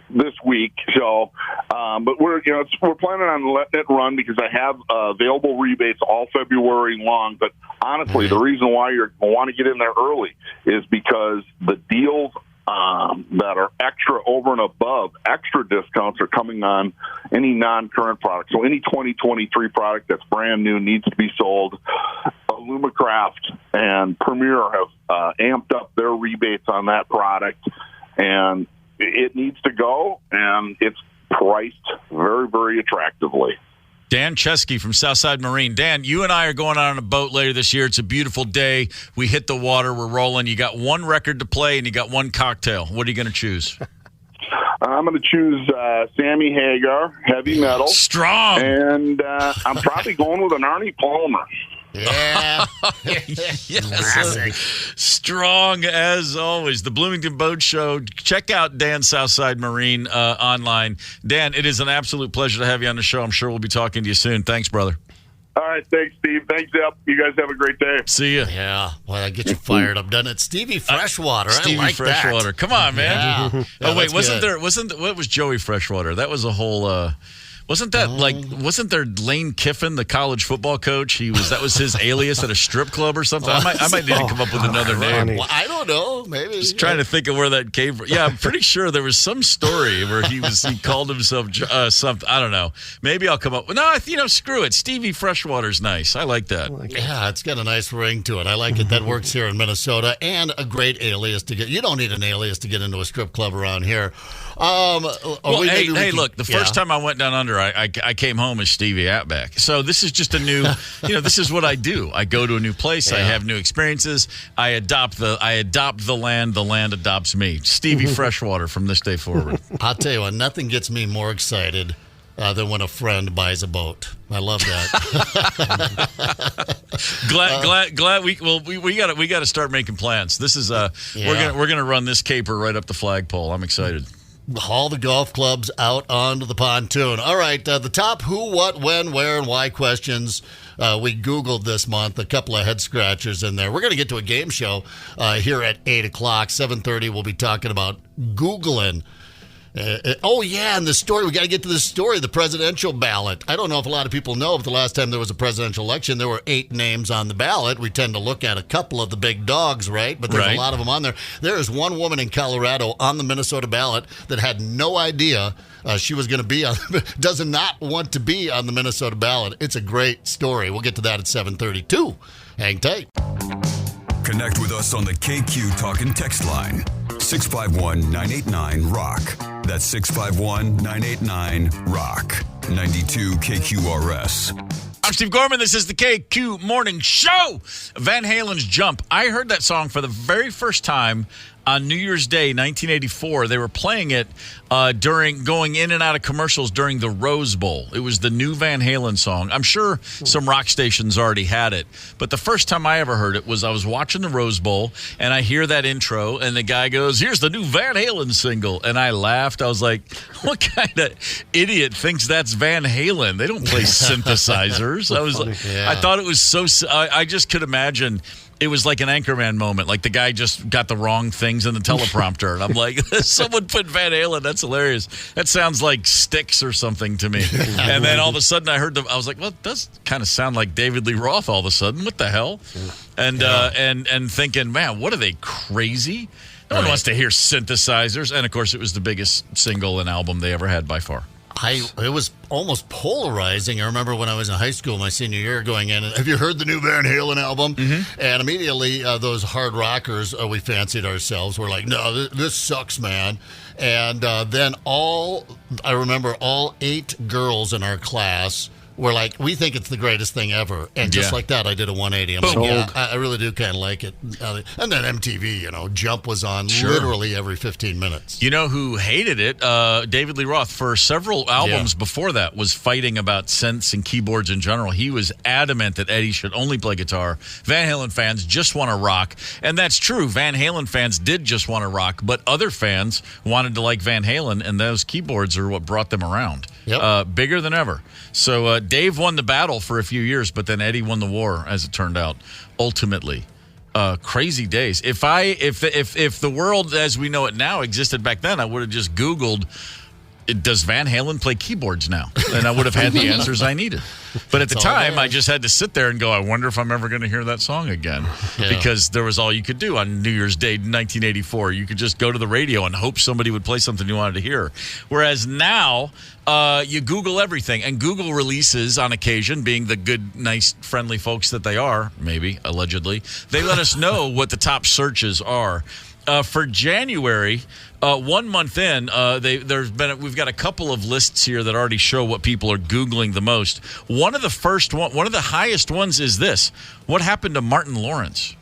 this week, so but we're planning on letting it run because I have available rebates all February long. But honestly, the reason why you want to get in there early is because the deals that are extra over and above extra discounts are coming on any non-current product. So any 2023 product that's brand new needs to be sold. Alumacraft and Premier have amped up their rebates on that product, and it needs to go, and it's priced very, very attractively. Dan Chesky from Southside Marine. Dan, you and I are going on a boat later this year. It's a beautiful day. We hit the water. We're rolling. You got one record to play, and you got one cocktail. What are you going to choose? I'm going to choose Sammy Hagar, heavy metal. Strong. And I'm probably going with an Arnie Palmer. Yeah. Yes. Strong as always. The Bloomington Boat Show. Check out Dan Southside Marine online. Dan, it is an absolute pleasure to have you on the show. I'm sure we'll be talking to you soon. Thanks, brother. All right, thanks, Steve. Thanks, Zep. You guys have a great day. See ya. Yeah, well, I get you fired up, doesn't it? Stevie Freshwater. Stevie I like Freshwater. that. Come on, man. Yeah. Oh wait, That's good. what was Joey Freshwater? That was a whole. Wasn't there Lane Kiffin, the college football coach? That was his alias at a strip club or something. I might need to come up with another name. Well, I don't know. Maybe. Just trying to think of where that came from. Yeah, I'm pretty sure there was some story where he called himself something. I don't know. Maybe I'll come up. No, screw it. Stevie Freshwater's nice. I like that. Yeah, it's got a nice ring to it. I like it. That works here in Minnesota, and a great alias to get. You don't need an alias to get into a strip club around here. Look, the first time I went down under, I came home as Stevie Atback. So this is just a new, this is what I do. I go to a new place. I have new experiences. I adopt the land. The land adopts me. Stevie Freshwater from this day forward. I'll tell you what, nothing gets me more excited than when a friend buys a boat. I love that. glad we got to start making plans. This is we're gonna run this caper right up the flagpole. I'm excited. Haul the golf clubs out onto the pontoon. All right, the top who, what, when, where, and why questions we Googled this month. A couple of head scratchers in there. We're going to get to a game show here at 8 o'clock. 7:30, we'll be talking about Googling. And the story. We got to get to this story, the presidential ballot. I don't know if a lot of people know, but the last time there was a presidential election, there were 8 names on the ballot. We tend to look at a couple of the big dogs, right? But there's a lot of them on there. There is one woman in Colorado on the Minnesota ballot that had no idea she was going to be on, does not want to be on the Minnesota ballot. It's a great story. We'll get to that at 7:32. Hang tight. Connect with us on the KQ Talk and Text line. 651-989-ROCK. That's 651-989-ROCK. 92 KQRS. I'm Steve Gorman. This is the KQ Morning Show. Van Halen's Jump. I heard that song for the very first time on New Year's Day, 1984. They were playing it during going in and out of commercials during the Rose Bowl. It was the new Van Halen song. I'm sure some rock stations already had it, but the first time I ever heard it was I was watching the Rose Bowl, and I hear that intro, and the guy goes, "Here's the new Van Halen single," and I laughed. I was like, what kind of idiot thinks that's Van Halen? They don't play synthesizers. I thought it was so. I just could imagine. It was like an Anchorman moment. Like the guy just got the wrong things in the teleprompter. And I'm like, someone put Van Halen. That's hilarious. That sounds like Styx or something to me. And then all of a sudden I heard I was like, well, it does kind of sound like David Lee Roth all of a sudden. What the hell? And thinking, man, what are they, crazy? No one wants to hear synthesizers. And, of course, it was the biggest single and album they ever had by far. It was almost polarizing. I remember when I was in high school, my senior year, going in, have you heard the new Van Halen album? Mm-hmm. And immediately those hard rockers we fancied ourselves were like, no, this sucks, man. And then I remember all 8 girls in our class were like, we think it's the greatest thing ever. And just like that, I did a 180. I'm like, yeah, I really do kind of like it. And then MTV, Jump was on literally every 15 minutes. You know who hated it? David Lee Roth. For several albums before that, was fighting about synths and keyboards in general. He was adamant that Eddie should only play guitar. Van Halen fans just want to rock. And that's true. Van Halen fans did just want to rock, but other fans wanted to like Van Halen, and those keyboards are what brought them around. Yep. Bigger than ever. So Dave won the battle for a few years, but then Eddie won the war, as it turned out, ultimately. Crazy days. If the world as we know it now existed back then, I would have just Googled, does Van Halen play keyboards now? And I would have had the answers I needed. But at the time, I just had to sit there and go, I wonder if I'm ever going to hear that song again. Yeah. Because there was all you could do on New Year's Day 1984. You could just go to the radio and hope somebody would play something you wanted to hear. Whereas now, you Google everything. And Google releases, on occasion, being the good, nice, friendly folks that they are, maybe, allegedly, they let us know what the top searches are. For January, 1 month in, we've got a couple of lists here that already show what people are Googling the most. One of the highest ones is this: what happened to Martin Lawrence?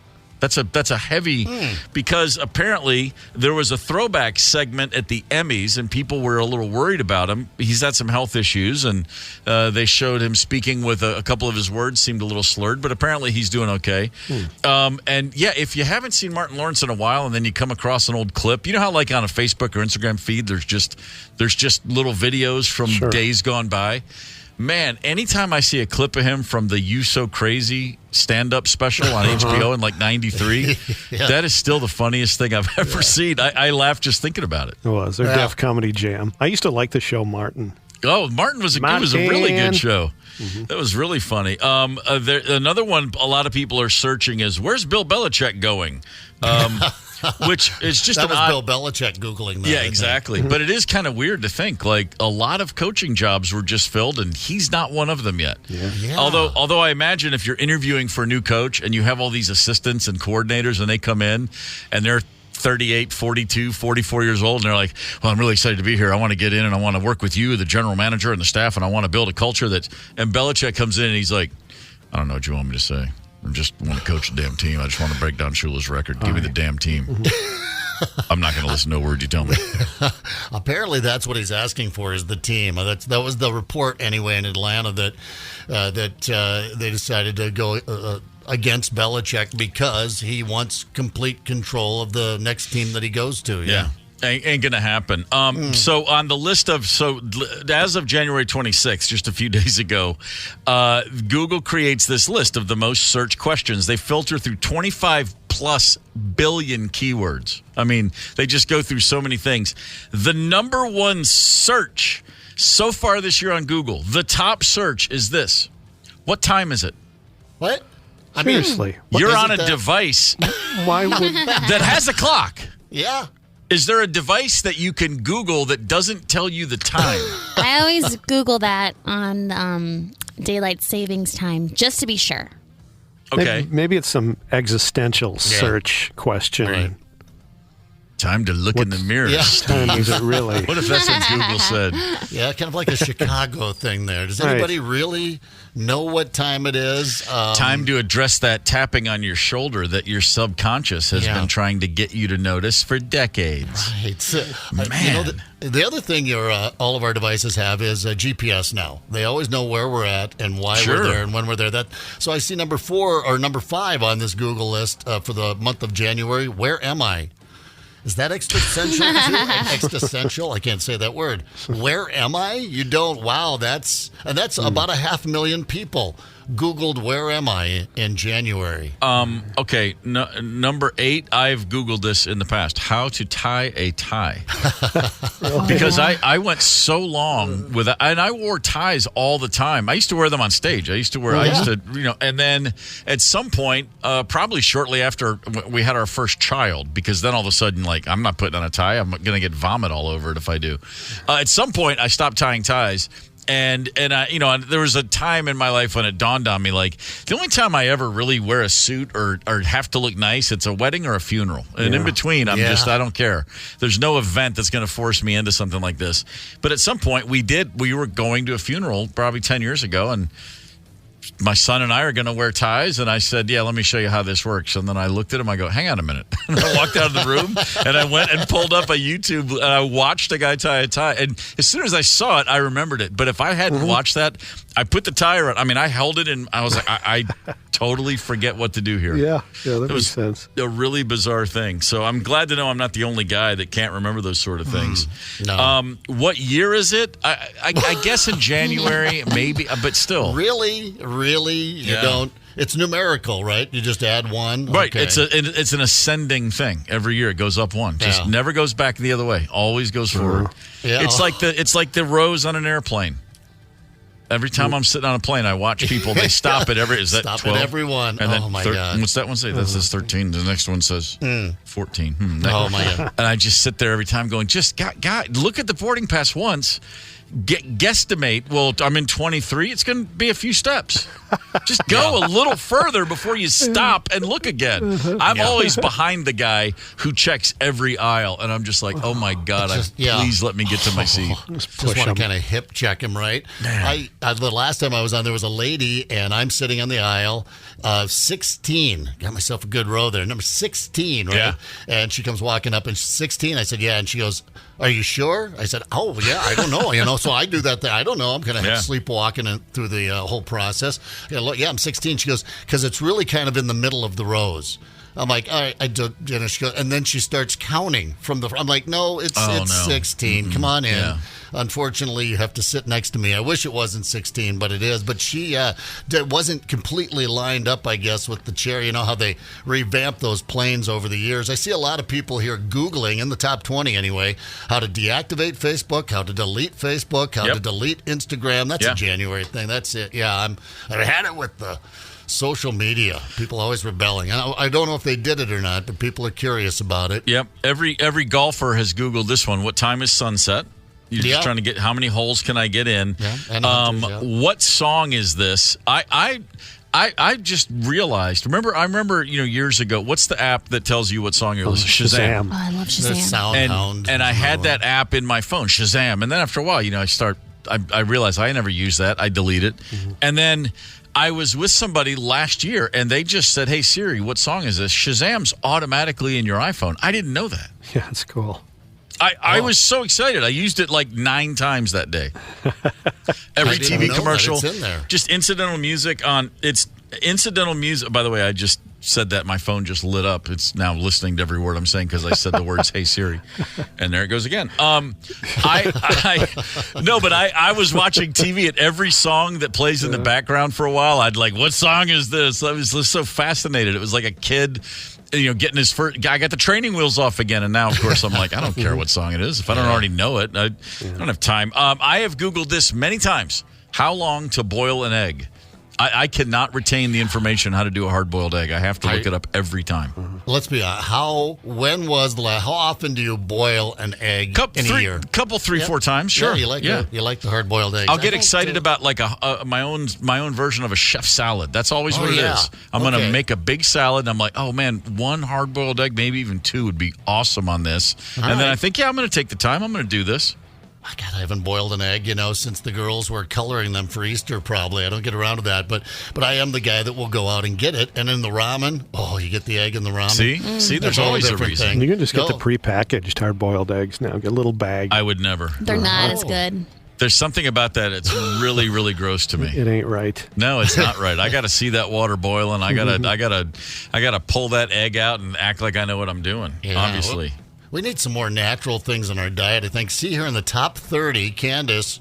That's a heavy, because apparently there was a throwback segment at the Emmys and people were a little worried about him. He's had some health issues, and they showed him speaking with a couple of his words seemed a little slurred, but apparently he's doing okay. And yeah, if you haven't seen Martin Lawrence in a while and then you come across an old clip, you know how like on a Facebook or Instagram feed there's just little videos from days gone by? Man, anytime I see a clip of him from the You So Crazy stand-up special on HBO in like 93, that is still the funniest thing I've ever seen. I laugh just thinking about it. It was their Def Comedy Jam. I used to like the show Martin. Oh, Martin was it was a really good show. That was really funny. Another one a lot of people are searching is, where's Bill Belichick going? Which is just that was Bill Belichick Googling that. Yeah, exactly. But it is kind of weird to think, like, a lot of coaching jobs were just filled, and he's not one of them yet. Yeah. Although I imagine if you're interviewing for a new coach and you have all these assistants and coordinators and they come in and they're 38, 42, 44 years old, and they're like, well, I'm really excited to be here. I want to get in and I want to work with you, the general manager and the staff, and I want to build a culture that. And Belichick comes in and he's like, I don't know what you want me to say. I just want to coach a damn team. I just want to break down Shula's record. Give me the damn team. I'm not going to listen to a word you tell me. Apparently, that's what he's asking for is the team. That was the report anyway in Atlanta that they decided to go against Belichick because he wants complete control of the next team that he goes to. Yeah. Ain't going to happen. So on the list as of January 26th, just a few days ago, Google creates this list of the most searched questions. They filter through 25 plus billion keywords. I mean, they just go through so many things. The number one search so far this year on Google, the top search is this. What time is it? What? Seriously. You're on a device Why would that has a clock. Yeah. Is there a device that you can Google that doesn't tell you the time? I always Google that on daylight savings time just to be sure. Okay. Maybe it's some existential search question. Right. Time to look in the mirror. Yeah. Time is it really? What if that's what Google said? Yeah, kind of like a Chicago thing there. Does anybody really know what time it is? Time to address that tapping on your shoulder that your subconscious has been trying to get you to notice for decades. Right. Man. The other thing all of our devices have is a GPS now. They always know where we're at and why we're there and when we're there. So I see number 4 or number 5 on this Google list for the month of January. Where am I? Is that existential too? Existential? I can't say that word. Where am I? You don't. Wow, that's about 500,000 people Googled where am I in January. Okay, number 8, I've Googled this in the past. How to tie a tie. Because I went so long with it, and I wore ties all the time. I used to wear them on stage. And then at some point, probably shortly after we had our first child, because then all of a sudden, like, I'm not putting on a tie. I'm going to get vomit all over it if I do. At some point, I stopped tying ties. And I, there was a time in my life when it dawned on me, like, the only time I ever really wear a suit or have to look nice, it's a wedding or a funeral. And in between, I don't care. There's no event that's going to force me into something like this. But at some point, we were going to a funeral probably 10 years ago, and my son and I are going to wear ties. And I said, yeah, let me show you how this works. And then I looked at him. I go, hang on a minute. And I walked out of the room and I went and pulled up a YouTube and I watched a guy tie a tie. And as soon as I saw it, I remembered it. But if I hadn't watched that, I put the tie around. I mean, I held it and I was like, I totally forget what to do here. Yeah, that makes sense. A really bizarre thing. So I'm glad to know I'm not the only guy that can't remember those sort of things. No. What year is it? I guess in January, maybe, but still. Really? You don't. It's numerical, right? You just add one. Right. Okay. It's an ascending thing. Every year it goes up one. Just never goes back the other way. Always goes forward. Yeah. It's like the rows on an airplane. Every time I'm sitting on a plane, I watch people. They stop at every. Is that stop 12? at every one? And then my God! What's that one say? That says 13. The next one says 14. Oh my God! And I just sit there every time, going, just God, look at the boarding pass once. guesstimate, well, I'm in 23, it's going to be a few steps. Just go a little further before you stop and look again. I'm always behind the guy who checks every aisle, and I'm just like, oh my God, please let me get to my seat. Just want to kind of hip check him, right? The last time I was on, there was a lady, and I'm sitting on the aisle, 16. Got myself a good row there. Number 16, right? Yeah. And she comes walking up, and she's 16. I said, yeah. And she goes, are you sure? I said, oh, yeah, I don't know. So I do that thing. I don't know. I'm going to have sleepwalking through the whole process. Yeah, I'm 16. She goes, because it's really kind of in the middle of the rows. I'm like, all right, she goes, and then she starts counting from the. I'm like, no, it's 16. Come on in. Yeah. Unfortunately, you have to sit next to me. I wish it wasn't 16, but it is. But she wasn't completely lined up, I guess, with the chair. You know how they revamped those planes over the years. I see a lot of people here Googling, in the top 20 anyway, how to deactivate Facebook, how to delete Facebook, how to delete Instagram. That's a January thing. That's it. Yeah, I had it with the social media. People always rebelling. I don't know if they did it or not, but people are curious about it. Yep. Every golfer has Googled this one. What time is sunset? You're just trying to get how many holes can I get in? Yeah. What song is this? I just realized. I remember years ago. What's the app that tells you what song you're listening? Shazam. Oh, I love Shazam. SoundHound. And I had that app in my phone, Shazam. And then after a while, I realized I never used that. I delete it. And then I was with somebody last year, and they just said, hey, Siri, what song is this? Shazam's automatically in your iPhone. I didn't know that. Yeah, that's cool. I was so excited. I used it like 9 times that day. Every TV commercial. It's in there. Just incidental music on. It's incidental music. By the way, I just said that. My phone just lit up. It's now listening to every word I'm saying because I said the words, hey, Siri. And there it goes again. But I was watching TV, and every song that plays in the background for a while, I'd like, what song is this? I was just so fascinated. It was like a kid getting his first. I got the training wheels off again, and now, of course, I'm like, I don't care what song it is. If I don't already know it, I don't have time. I have Googled this many times. How long to boil an egg? I cannot retain the information how to do a hard-boiled egg. I have to look it up every time. Let's be honest. How often do you boil an egg in a year? Couple, 3-4 times. Sure. Yeah, you like the hard-boiled eggs. I'll get excited about like my own version of a chef salad. That's always what it is. I'm going to make a big salad, and I'm like, oh man, 1 hard-boiled egg, maybe even 2 would be awesome on this. Then I think, I'm going to take the time. I'm going to do this. God, I haven't boiled an egg, since the girls were coloring them for Easter, probably. I don't get around to that, but I am the guy that will go out and get it. And in the ramen, you get the egg in the ramen. See, there's always a reason. Thing. You can just get the prepackaged hard-boiled eggs now. Get a little bag. I would never. They're not as good. There's something about that. It's really, really gross to me. It ain't right. No, it's not right. I got to see that water boiling. I gotta pull that egg out and act like I know what I'm doing. Yeah. Obviously. We need some more natural things in our diet, I think. See here in the top 30, Candace,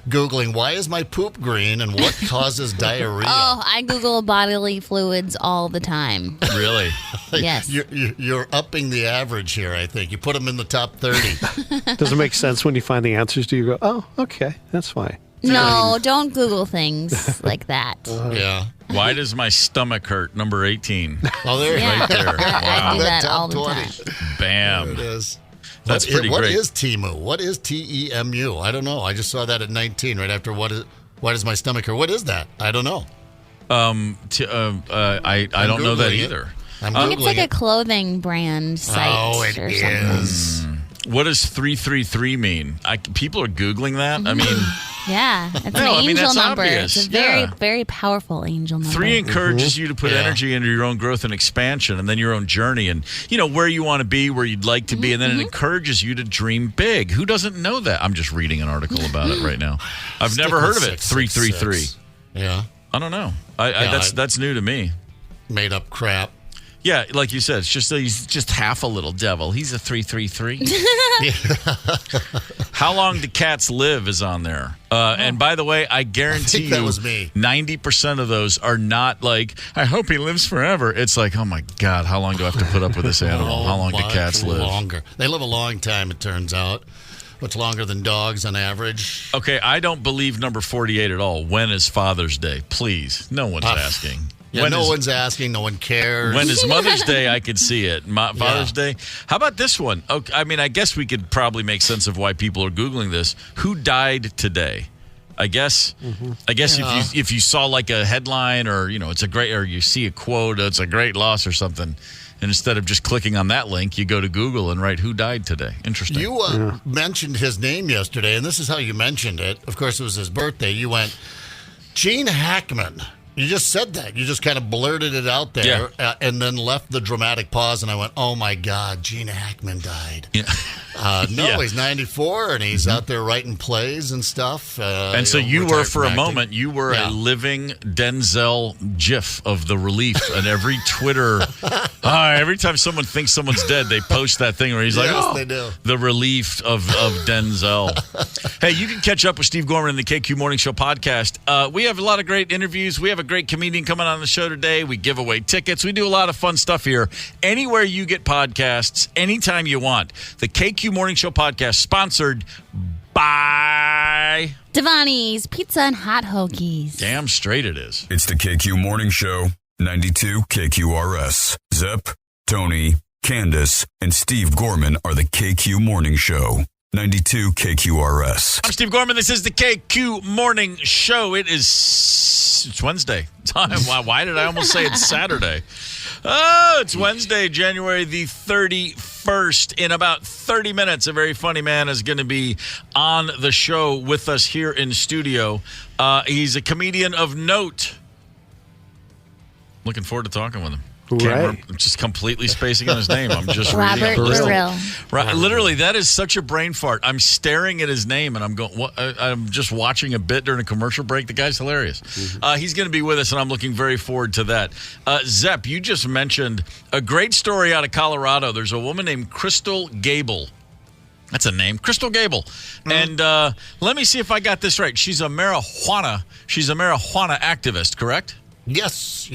Googling, why is my poop green and what causes diarrhea? Oh, I Google bodily fluids all the time. Really? Yes. You're upping the average here, I think. You put them in the top 30. Does it make sense when you find the answers? Do you go, oh, okay, that's why? No, don't Google things like that. Yeah. Why does my stomach hurt? Number 18. Oh, there you right there. Wow. I do that all the 20. time. Bam. There it is. That's pretty great. What great. is Temu? What is TEMU? I don't know. I just saw that at 19, right after why does my stomach hurt? What is that? I don't know. I don't know that either. I think it's like a clothing brand site. Oh, it is. What does 333 mean? People are Googling that? I mean... Yeah, it's an angel that's number. obvious. It's a very, very powerful angel number. 3 encourages you to put energy into your own growth and expansion, and then your own journey, and where you want to be, where you'd like to be, and then it encourages you to dream big. Who doesn't know that? I'm just reading an article about it right now. I've never heard of it. 333. Yeah, I don't know. That's new to me. Made up crap. Yeah, like you said, he's just half a little devil. He's a 333. How long do cats live is on there. And by the way, I guarantee that was me. 90% of those are not like, I hope he lives forever. It's like, oh my God, how long do I have to put up with this animal? How long do cats live? Longer. They live a long time, it turns out. Much longer than dogs on average. Okay, I don't believe number 48 at all. When is Father's Day? Please. No one's asking. Yeah, no one's asking. No one cares. When is Mother's Day, I could see it. Father's Day. How about this one? Okay, I mean, I guess we could probably make sense of why people are Googling this. Who died today? I guess if you saw like a headline or, it's a great, or you see a quote, it's a great loss or something, and instead of just clicking on that link, you go to Google and write who died today. Interesting. You mentioned his name yesterday, and this is how you mentioned it. Of course, it was his birthday. You went, Gene Hackman. You just said that. You just kind of blurted it out there and then left the dramatic pause, and I went, oh, my God, Gene Hackman died. Yeah. He's 94, and he's out there writing plays and stuff. And so you were, for a moment, you were a living Denzel GIF of the relief. And every Twitter, every time someone thinks someone's dead, they post that thing where he's like, they do. The relief of Denzel. Hey, you can catch up with Steve Gorman in the KQ Morning Show podcast. We have a lot of great interviews. We have a great comedian coming on the show today. We give away tickets. We do a lot of fun stuff here. Anywhere you get podcasts, anytime you want. The KQ Morning Show podcast, sponsored by Devani's Pizza and Hot Hoagies. Damn straight it is. It's the KQ Morning Show, 92 KQRS. Zep, Tony, Candace, and Steve Gorman are the KQ Morning Show, 92 KQRS. I'm Steve Gorman. This is the KQ Morning Show. It's Wednesday. Why did I almost say it's Saturday? Oh, it's Wednesday, January the 31st. In about 30 minutes, a very funny man is going to be on the show with us here in studio. He's a comedian of note. Looking forward to talking with him. I'm just completely spacing on his name. I'm just Robert Burrell. Right, literally, that is such a brain fart. I'm staring at his name, and I'm going. I'm just watching a bit during a commercial break. The guy's hilarious. He's going to be with us, and I'm looking very forward to that. Zep, you just mentioned a great story out of Colorado. There's a woman named Crystal Gable. That's a name, Crystal Gable. And let me see if I got this right. She's a marijuana activist, correct? Yes,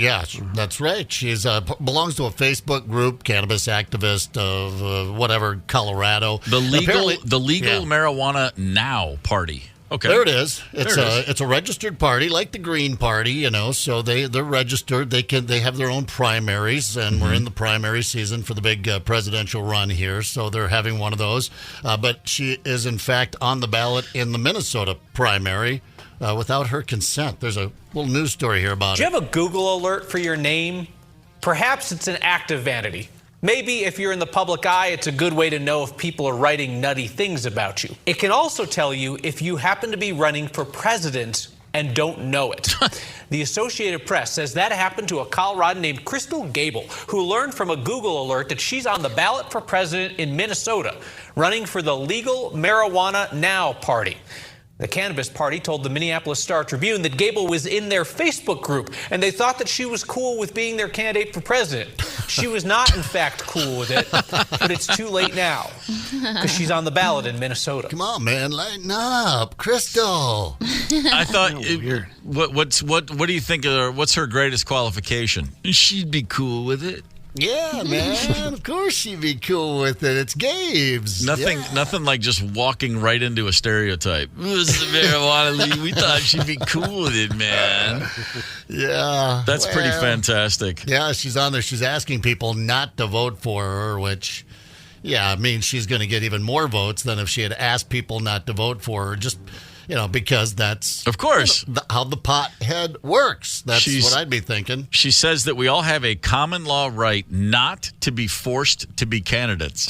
that's right. She's belongs to a Facebook group, cannabis activist of whatever, Colorado. The legal marijuana now party. Okay, there it is. It's a registered party, like the Green Party, So they're registered. They have their own primaries, and we're in the primary season for the big presidential run here. So they're having one of those. But she is in fact on the ballot in the Minnesota primary. Without her consent. There's a little news story here about it. Do you have a Google alert for your name? Perhaps it's an act of vanity. Maybe if you're in the public eye, it's a good way to know if people are writing nutty things about you. It can also tell you if you happen to be running for president and don't know it. The Associated Press says that happened to a Coloradan named Crystal Gable, who learned from a Google alert that she's on the ballot for president in Minnesota, running for the Legal Marijuana Now Party. The Cannabis Party told the Minneapolis Star-Tribune that Gable was in their Facebook group, and they thought that she was cool with being their candidate for president. She was not, in fact, cool with it, but it's too late now, because she's on the ballot in Minnesota. Come on, man, lighten up. Crystal. I thought, what do you think, what's her greatest qualification? She'd be cool with it. Yeah, man. Of course she'd be cool with it. It's Gabe's. Nothing like just walking right into a stereotype. Marijuana, we thought she'd be cool with it, man. Yeah. That's pretty fantastic. Yeah, she's on there. She's asking people not to vote for her, which, means she's going to get even more votes than if she had asked people not to vote for her. Just... because that's... Of course. How the pothead works. That's what I'd be thinking. She says that we all have a common law right not to be forced to be candidates.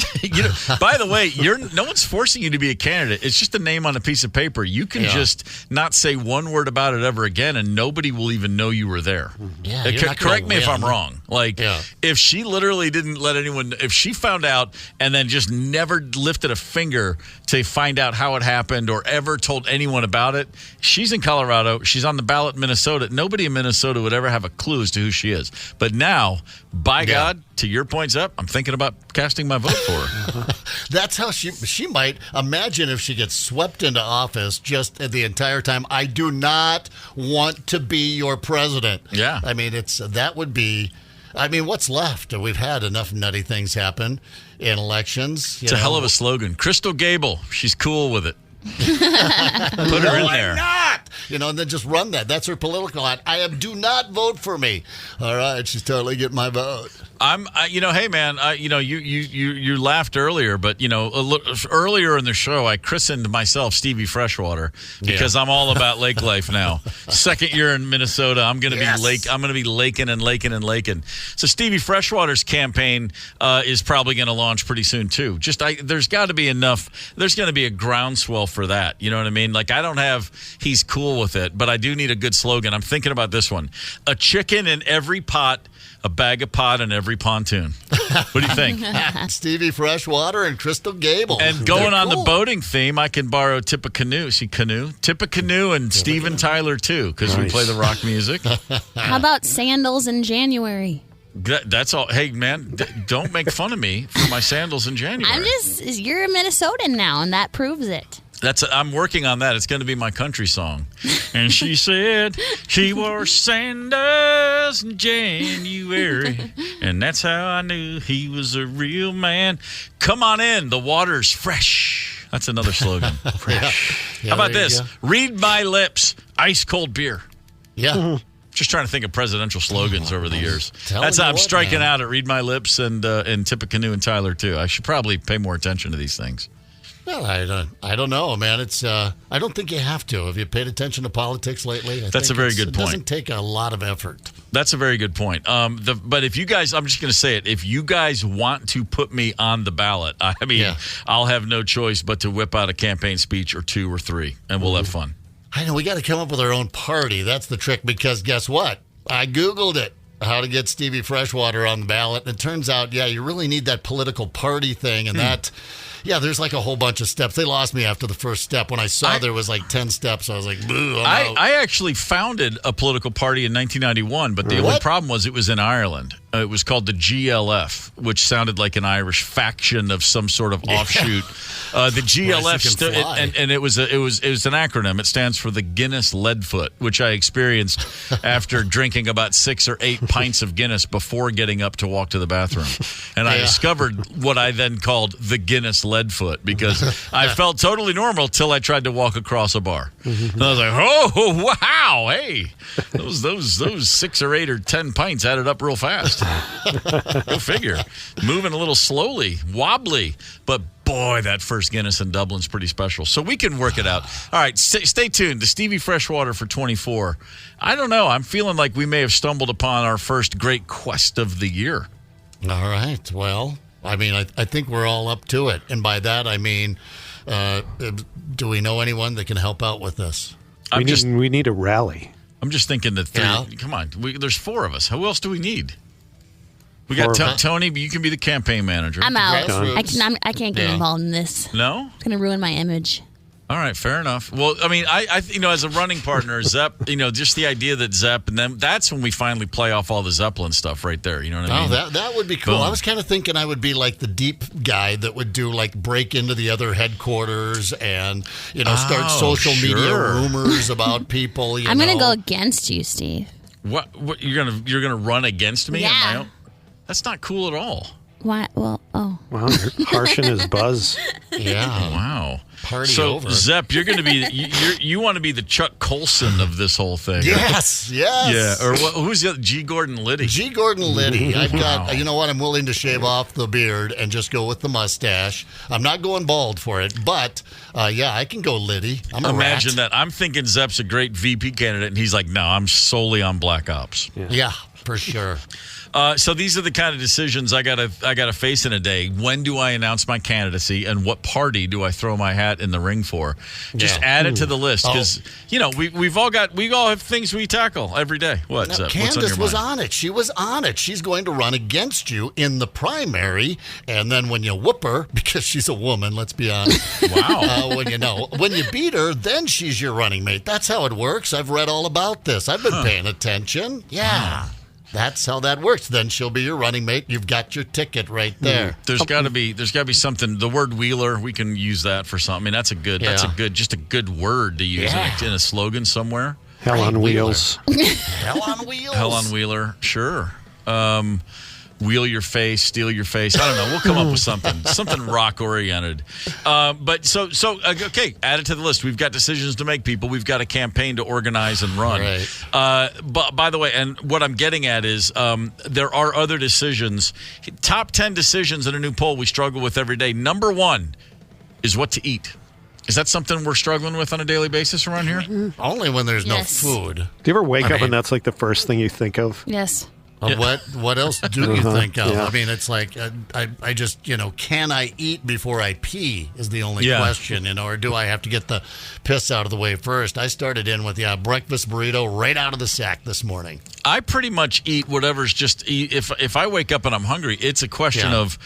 By the way, no one's forcing you to be a candidate. It's just a name on a piece of paper. You can just not say one word about it ever again, and nobody will even know you were there. Yeah, correct me if I'm wrong. If she literally didn't let anyone... If she found out and then just never lifted a finger to find out how it happened or ever told anyone about it, she's in Colorado, she's on the ballot in Minnesota. Nobody in Minnesota would ever have a clue as to who she is. But now, by God, to your points up, I'm thinking about casting my vote for her. That's how she might imagine if she gets swept into office just the entire time. I do not want to be your president. Yeah. I mean, that would be... what's left? We've had enough nutty things happen in elections. It's a hell of a slogan. Crystal Gable, she's cool with it. Put her in there. not. And then just run that. That's her political ad. Do not vote for me. All right, she's totally getting my vote. Hey man, you laughed earlier, but earlier in the show, I christened myself Stevie Freshwater because I'm all about lake life now. Second year in Minnesota, I'm going to be laking and laking and laking. So Stevie Freshwater's campaign is probably going to launch pretty soon too. There's got to be enough. There's going to be a groundswell for that. You know what I mean? Like he's cool with it, but I do need a good slogan. I'm thinking about this one: a chicken in every pot. A bag of pot in every pontoon. What do you think? Stevie Freshwater and Crystal Gable. And going on the boating theme, I can borrow Tip a Canoe. Tip a Canoe and Steven Tyler, too, because we play the rock music. How about sandals in January? That's all. Hey, man, don't make fun of me for my sandals in January. You're a Minnesotan now, and that proves it. I'm working on that. It's going to be my country song. And she said she wore sandals in January, and that's how I knew he was a real man. Come on in. The water's fresh. That's another slogan. Fresh. Yeah, how about this? Read my lips. Ice cold beer. Yeah. Just trying to think of presidential slogans over the years. That's how I'm striking out at Read My Lips and Tip a Canoe and Tyler, too. I should probably pay more attention to these things. Well, I don't know, man. It's I don't think you have to. Have you paid attention to politics lately? That's a very good point. It doesn't take a lot of effort. That's a very good point. But if you guys, I'm just going to say it. If you guys want to put me on the ballot, I'll have no choice but to whip out a campaign speech or two or three, and we'll have fun. I know we got to come up with our own party. That's the trick. Because guess what? I Googled it. How to get Stevie Freshwater on the ballot. And it turns out, you really need that political party thing. And that, there's like a whole bunch of steps. They lost me after the first step. When I saw there was like 10 steps, I was like, boo, I'm out. I actually founded a political party in 1991, but the only problem was it was in Ireland. It was called the GLF, which sounded like an Irish faction of some sort of offshoot. The GLF and it was an acronym. It stands for the Guinness Leadfoot, which I experienced after drinking about 6 or 8 pints of Guinness before getting up to walk to the bathroom. And I discovered what I then called the Guinness Leadfoot because I felt totally normal till I tried to walk across a bar. And I was like, oh, wow, hey, those 6 or 8 or 10 pints added up real fast. Go figure. Moving a little slowly, wobbly, but boy, that first Guinness in Dublin's pretty special. So we can work it out. All right, stay tuned. The Stevie Freshwater for 24. I don't know. I'm feeling like we may have stumbled upon our first great quest of the year. All right. Well, I mean, I think we're all up to it. And by that, I mean, do we know anyone that can help out with this? We need a rally. I'm just thinking that come on, there's 4 of us. Who else do we need? We got Tony, but you can be the campaign manager. I'm out. I can't get involved in this. No? It's going to ruin my image. All right, fair enough. Well, I mean, I as a running partner, Zepp, just the idea that Zepp, and then that's when we finally play off all the Zeppelin stuff right there. You know what I mean? Oh, that would be cool. Boom. I was kind of thinking I would be like the deep guy that would do break into the other headquarters and, start social media rumors about people. I'm going to go against you, Steve. What you're gonna run against me? Yeah. That's not cool at all. Why? Well, Wow, you're harshing his buzz. Yeah. Wow. Party over. Zepp, you're going to be you want to be the Chuck Colson of this whole thing. Yes. Yeah. Or who's the other? G. Gordon Liddy. G. Gordon Liddy. I've got. You know what? I'm willing to shave off the beard and just go with the mustache. I'm not going bald for it, but I can go Liddy. Imagine that. I'm thinking Zepp's a great VP candidate, and he's like, no, I'm solely on Black Ops. Yeah, for sure. So these are the kind of decisions I gotta face in a day. When do I announce my candidacy, and what party do I throw my hat in the ring for? Just add it to the list because we all have things we tackle every day. What? Now, Candace was on it. She was on it. She's going to run against you in the primary, and then when you whoop her because she's a woman, let's be honest. Wow. When you beat her, then she's your running mate. That's how it works. I've read all about this. I've been paying attention. Yeah. Wow. That's how that works. Then she'll be your running mate. You've got your ticket right there. There's got to be something. The word wheeler, we can use that for something. I mean, that's a good word to use in a slogan somewhere. Hell on wheels. Hell on wheels. Hell on wheeler. Sure. wheel your face, steal your face. I don't know. We'll come up with something rock oriented. But so okay, add it to the list. We've got decisions to make, people. We've got a campaign to organize and run. Right. But by the way, and what I'm getting at is there are other decisions. Top 10 decisions in a new poll we struggle with every day. Number 1 is what to eat. Is that something we're struggling with on a daily basis around here? Only when there's Yes. no food. Do you ever wake up and that's like the first thing you think of? Yes. What else do you think of? Yeah. I mean, it's like I just, can I eat before I pee is the only Yeah. question, or do I have to get the piss out of the way first? I started in with the breakfast burrito right out of the sack this morning. I pretty much eat whatever's just if I wake up and I'm hungry, it's a question of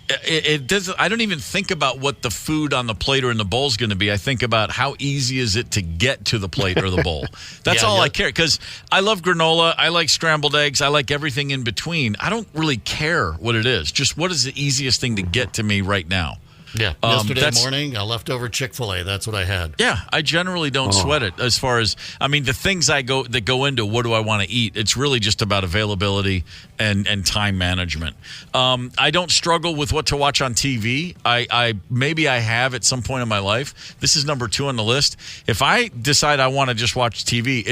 it doesn't. I don't even think about what the food on the plate or in the bowl is going to be. I think about how easy is it to get to the plate or the bowl. That's all I care, because I love granola. I like scrambled eggs. I like everything in between. I don't really care what it is. Just what is the easiest thing to get to me right now. Yeah. Yesterday morning, leftover Chick-fil-A. That's what I had. Yeah, I generally don't sweat it as far as, the things that go into what do I want to eat. It's really just about availability and time management. I don't struggle with what to watch on TV. I maybe I have at some point in my life. This is number 2 on the list. If I decide I want to just watch TV,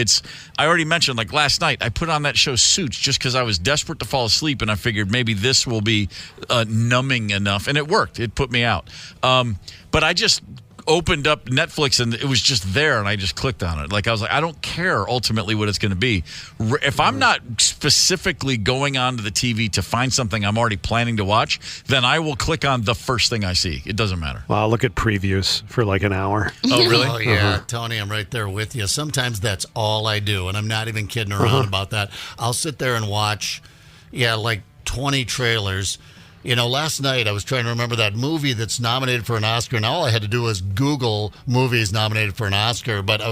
I already mentioned, like last night, I put on that show Suits just because I was desperate to fall asleep, and I figured maybe this will be numbing enough, and it worked. It put me out. But I just opened up Netflix and it was just there, and I just clicked on it. Like, I was like, I don't care ultimately what it's going to be. If I'm not specifically going onto the TV to find something I'm already planning to watch, then I will click on the first thing I see. It doesn't matter. Well, I'll look at previews for like an hour. Oh, really? Oh, yeah. Tony, I'm right there with you. Sometimes that's all I do, and I'm not even kidding around about that. I'll sit there and watch, like 20 trailers. Last night I was trying to remember that movie that's nominated for an Oscar, and all I had to do was Google movies nominated for an Oscar. But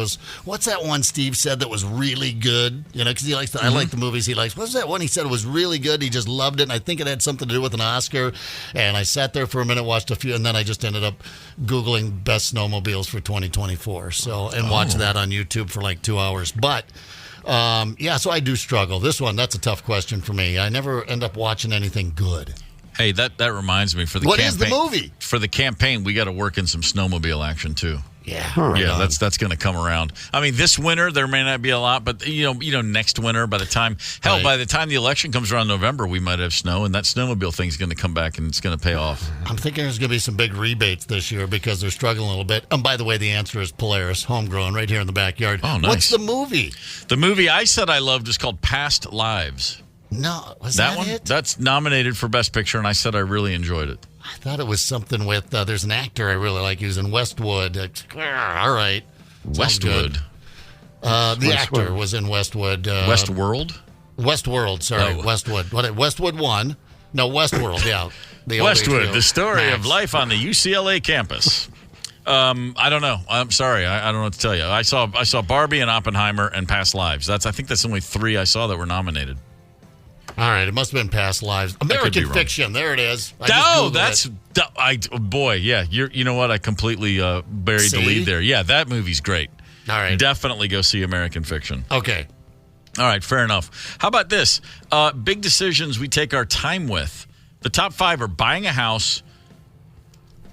what's that one Steve said that was really good? Because he likes I like the movies he likes. What's that one he said was really good? He just loved it, and I think it had something to do with an Oscar. And I sat there for a minute, watched a few, and then I just ended up Googling best snowmobiles for 2024. And watched that on YouTube for like 2 hours. But so I do struggle. This one, that's a tough question for me. I never end up watching anything good. Hey, that reminds me, for the What campaign. is the movie? For the campaign, we got to work in some snowmobile action too. Yeah. Yeah, that's going to come around. This winter there may not be a lot, but next winter, by the time the election comes around November, we might have snow, and that snowmobile thing's going to come back and it's going to pay off. I'm thinking there's going to be some big rebates this year because they're struggling a little bit. And by the way, the answer is Polaris, homegrown, right here in the backyard. Oh, nice. What's the movie? The movie I said I loved is called Past Lives. No, was that one? it? That's nominated for Best Picture, and I said I really enjoyed it. I thought it was something with, there's an actor I really like. He was in Westwood. All right. Westwood. The actor was in Westwood. Westworld? Westworld, sorry. Oh. Westwood. Westwood 1. No, Westworld, yeah. The Westwood, the story Max. of life on the UCLA campus. I don't know. I'm sorry. I don't know what to tell you. I saw Barbie and Oppenheimer and Past Lives. I think that's only 3 I saw that were nominated. All right, it must have been Past Lives. American Fiction, there it is. Boy, yeah. You know what? I completely buried the lead there. Yeah, that movie's great. All right. Definitely go see American Fiction. Okay. All right, fair enough. How about this? Big decisions we take our time with. The top 5 are buying a house,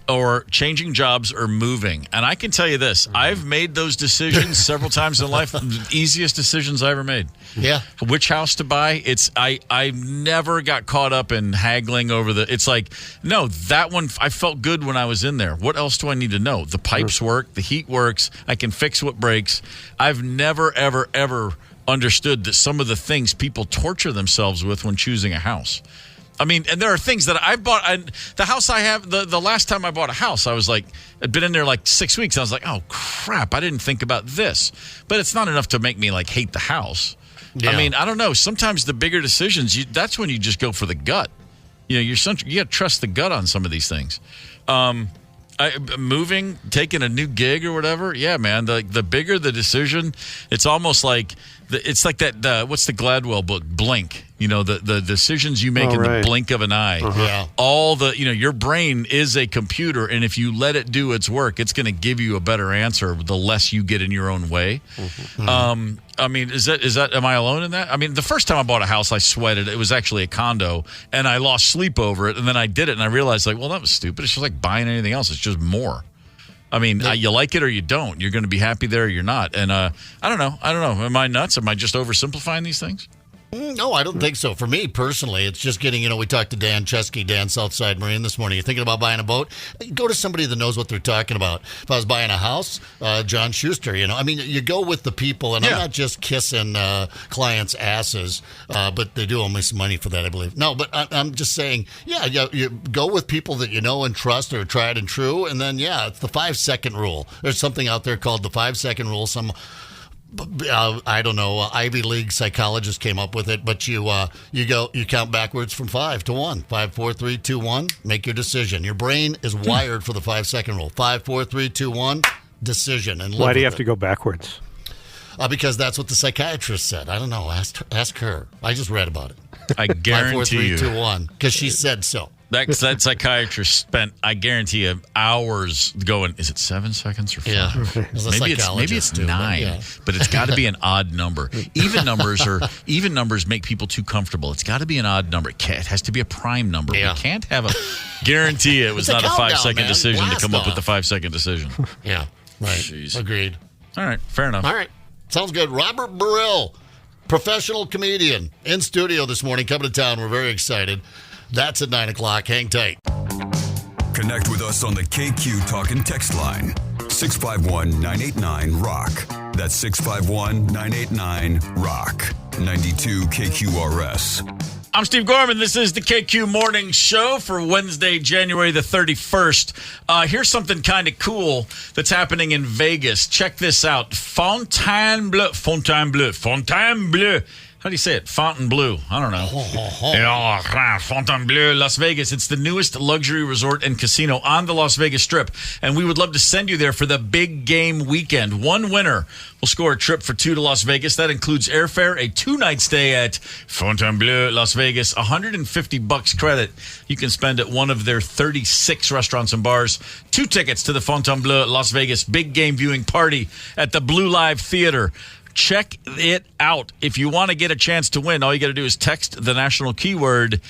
or changing jobs, or moving. And I can tell you this, I've made those decisions several times in life. The easiest decisions I ever made. Yeah. Which house to buy, I never got caught up in haggling over it's like, no, that one, I felt good when I was in there. What else do I need to know? The pipes work, the heat works, I can fix what breaks. I've never, ever, ever understood that some of the things people torture themselves with when choosing a house. And there are things that I've bought. The house I have, the last time I bought a house, I was like, I'd been in there like 6 weeks. I was like, oh, crap, I didn't think about this. But it's not enough to make me like hate the house. Yeah. I don't know. Sometimes the bigger decisions, that's when you just go for the gut. You got to trust the gut on some of these things. Moving, taking a new gig or whatever. Yeah, man. The bigger the decision, it's almost like it's like that. What's the Gladwell book? Blink. You know, the decisions you make in the blink of an eye. Yeah. All your brain is a computer, and if you let it do its work, it's going to give you a better answer the less you get in your own way. I mean, is that am I alone in that? I mean, the first time I bought a house, I sweated. It was actually a condo, and I lost sleep over it, and then I did it, and I realized, like, well, that was stupid. It's just like buying anything else. It's just more. I mean, you like it or you don't. You're going to be happy there or you're not. And I don't know. Am I nuts? Am I just oversimplifying these things? No, I don't think so. For me personally, it's just getting, we talked to Dan Chesky, Dan Southside Marine this morning. You're thinking about buying a boat? Go to somebody that knows what they're talking about. If I was buying a house, John Schuster, I mean, you go with the people, and I'm not just kissing clients' asses, but they do owe me some money for that, I believe. No, but I'm just saying, you go with people that you know and trust or tried and true, and then, it's the 5-second rule. There's something out there called the 5-second rule. I don't know, Ivy League psychologist came up with it, but you count backwards from 5 to 1. 5, 4, 3, 2, 1. Make your decision. Your brain is wired for the 5-second rule. 5, 4, 3, 2, 1. Decision. And why do you have to go backwards? Because that's what the psychiatrist said. I don't know. Ask her. I just read about it. I guarantee 5, 4, 3, 2, 1. Because she said so. That psychiatrist spent, I guarantee you, hours going, is it 7 seconds or 5? Yeah. Maybe it's 9, but it's got to be an odd number. Even numbers make people too comfortable. It's got to be an odd number. It has to be a prime number. Yeah. We can't have guarantee it was not a 5-second decision Blast to come up with off. the 5-second decision. Yeah. Right. Jeez. Agreed. All right. Fair enough. All right. Sounds good. Robert Burrell, professional comedian, in studio this morning, coming to town. We're very excited. That's at 9 o'clock. Hang tight. Connect with us on the KQ Talk and Text line. 651-989-ROCK. That's 651-989-ROCK. 92 KQRS. I'm Steve Gorman. This is the KQ Morning Show for Wednesday, January the 31st. Here's something kind of cool that's happening in Vegas. Check this out. Fontainebleau. How do you say it? Fontainebleau. I don't know. Fontainebleau, Las Vegas. It's the newest luxury resort and casino on the Las Vegas Strip. And we would love to send you there for the big game weekend. One winner will score a trip for 2 to Las Vegas. That includes airfare, a 2-night stay at Fontainebleau, Las Vegas, $150 credit you can spend at one of their 36 restaurants and bars. 2 tickets to the Fontainebleau, Las Vegas big game viewing party at the Blue Live Theater. Check it out. If you want to get a chance to win, all you got to do is text the national keyword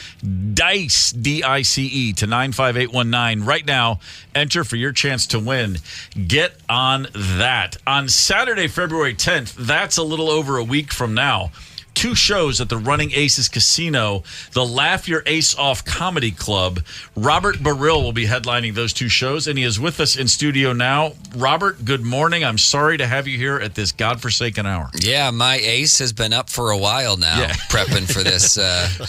DICE, D-I-C-E, to 95819. Right now, enter for your chance to win. Get on that. On Saturday, February 10th, that's a little over a week from now, 2 shows at the Running Aces Casino, the Laugh Your Ace Off Comedy Club. Robert Burrell will be headlining those 2 shows, and he is with us in studio now. Robert, good morning. I'm sorry to have you here at this godforsaken hour. Yeah, my ace has been up for a while now, prepping for this.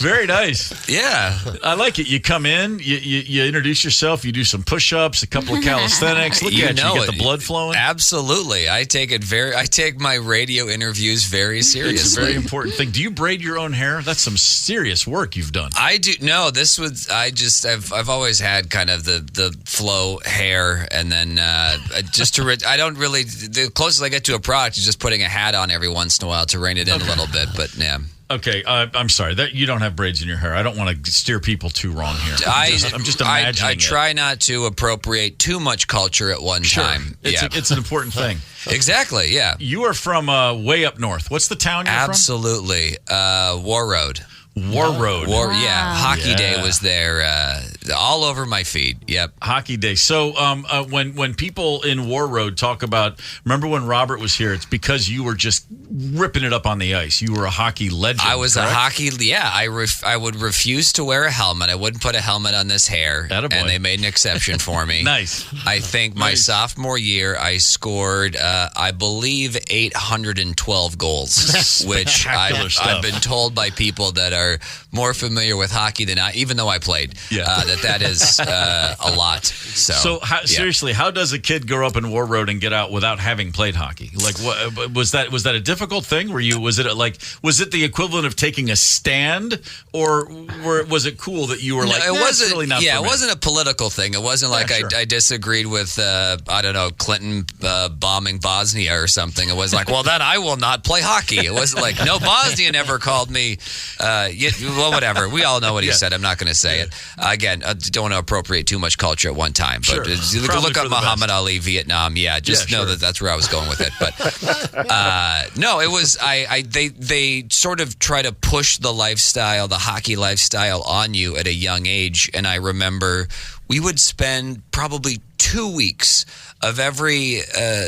Very nice. Yeah. I like it. You come in, you introduce yourself, you do some push-ups, a couple of calisthenics. Look at you get the blood flowing. Absolutely. I take my radio interviews very seriously. It's a very important thing. Do you braid your own hair? That's some serious work you've done. I do. No, I've always had kind of the flow hair, and then I don't really, the closest I get to a product is just putting a hat on every once in a while to rein it in a little bit, but yeah. Okay, I'm sorry that you don't have braids in your hair. I don't want to steer people too wrong here. I'm just imagining I try not to appropriate too much culture at one time. It's an important thing. Exactly, yeah. You are from way up north. What's the town you're from? Absolutely. War Road. War Road. Yeah. Hockey Day was there, all over my feed. Yep. Hockey Day. So when people in War Road talk about, remember when Robert was here, it's because you were just ripping it up on the ice. You were a hockey legend. I was correct? a hockey, I would refuse to wear a helmet. I wouldn't put a helmet on this hair. Attaboy. And they made an exception for me. Nice. I think my sophomore year, I scored, I believe, 812 goals, which I've been told by people that are more familiar with hockey than I, even though I played, that is a lot. So seriously, how does a kid grow up in War Road and get out without having played hockey? Like, what was that a difficult difficult thing? Was it the equivalent of taking a stand, or was it cool that you were No, like, it wasn't. really not Yeah, for it me? wasn't a political thing. It wasn't like sure. I disagreed with I don't know, Clinton bombing Bosnia or something. It was like, well, then I will not play hockey. It wasn't like, no, Bosnia never called me. Well, whatever. We all know what he said. I'm not going to say it again. I don't want to appropriate too much culture at one time. But Sure. look for up the Muhammad Ali, Vietnam. Yeah, just know that that's where I was going with it. But no, it was they sort of try to push the hockey lifestyle on you at a young age. And I remember we would spend probably 2 weeks of every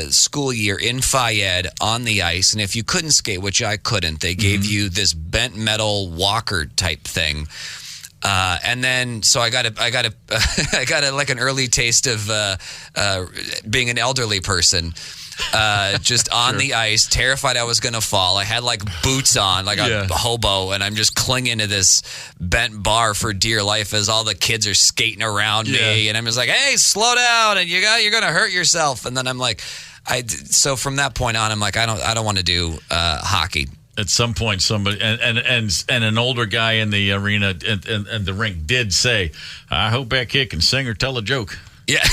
school year in Fayette on the ice. And if you couldn't skate, which I couldn't, they gave you this bent metal walker type thing. And then, so I got like an early taste of being an elderly person, just on the ice, terrified I was going to fall. I had like boots on, like a hobo, and I'm just clinging to this bent bar for dear life as all the kids are skating around me, and I'm just like, hey, slow down, and you're going to hurt yourself. And then I'm like, so from that point on, I'm like, I don't want to do hockey. At some point, somebody and an older guy in the arena and the rink did say, "I hope that kid can sing or tell a joke." Yeah.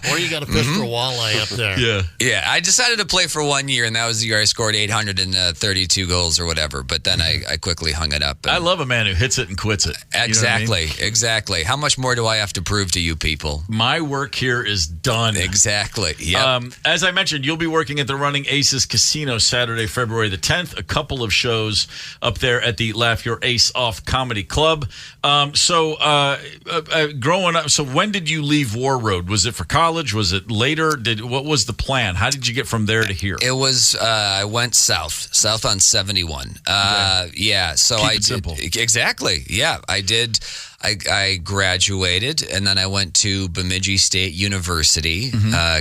Or you got to fish for walleye up there. Yeah. I decided to play for 1 year, and that was the year I scored 832 goals or whatever. But then I quickly hung it up. I love a man who hits it and quits it. Exactly. You know what I mean? Exactly. How much more do I have to prove to you people? My work here is done. Exactly. Yep. As I mentioned, you'll be working at the Running Aces Casino Saturday, February the 10th. A couple of shows up there at the Laugh Your Ace Off Comedy Club. Growing up, so when did you leave War Road? Was it for college? Was it later? What was the plan? How did you get from there to here? It was I went south on 71. Yeah, so Keep I it did simple. exactly. Yeah, I did. I graduated, and then I went to Bemidji State University.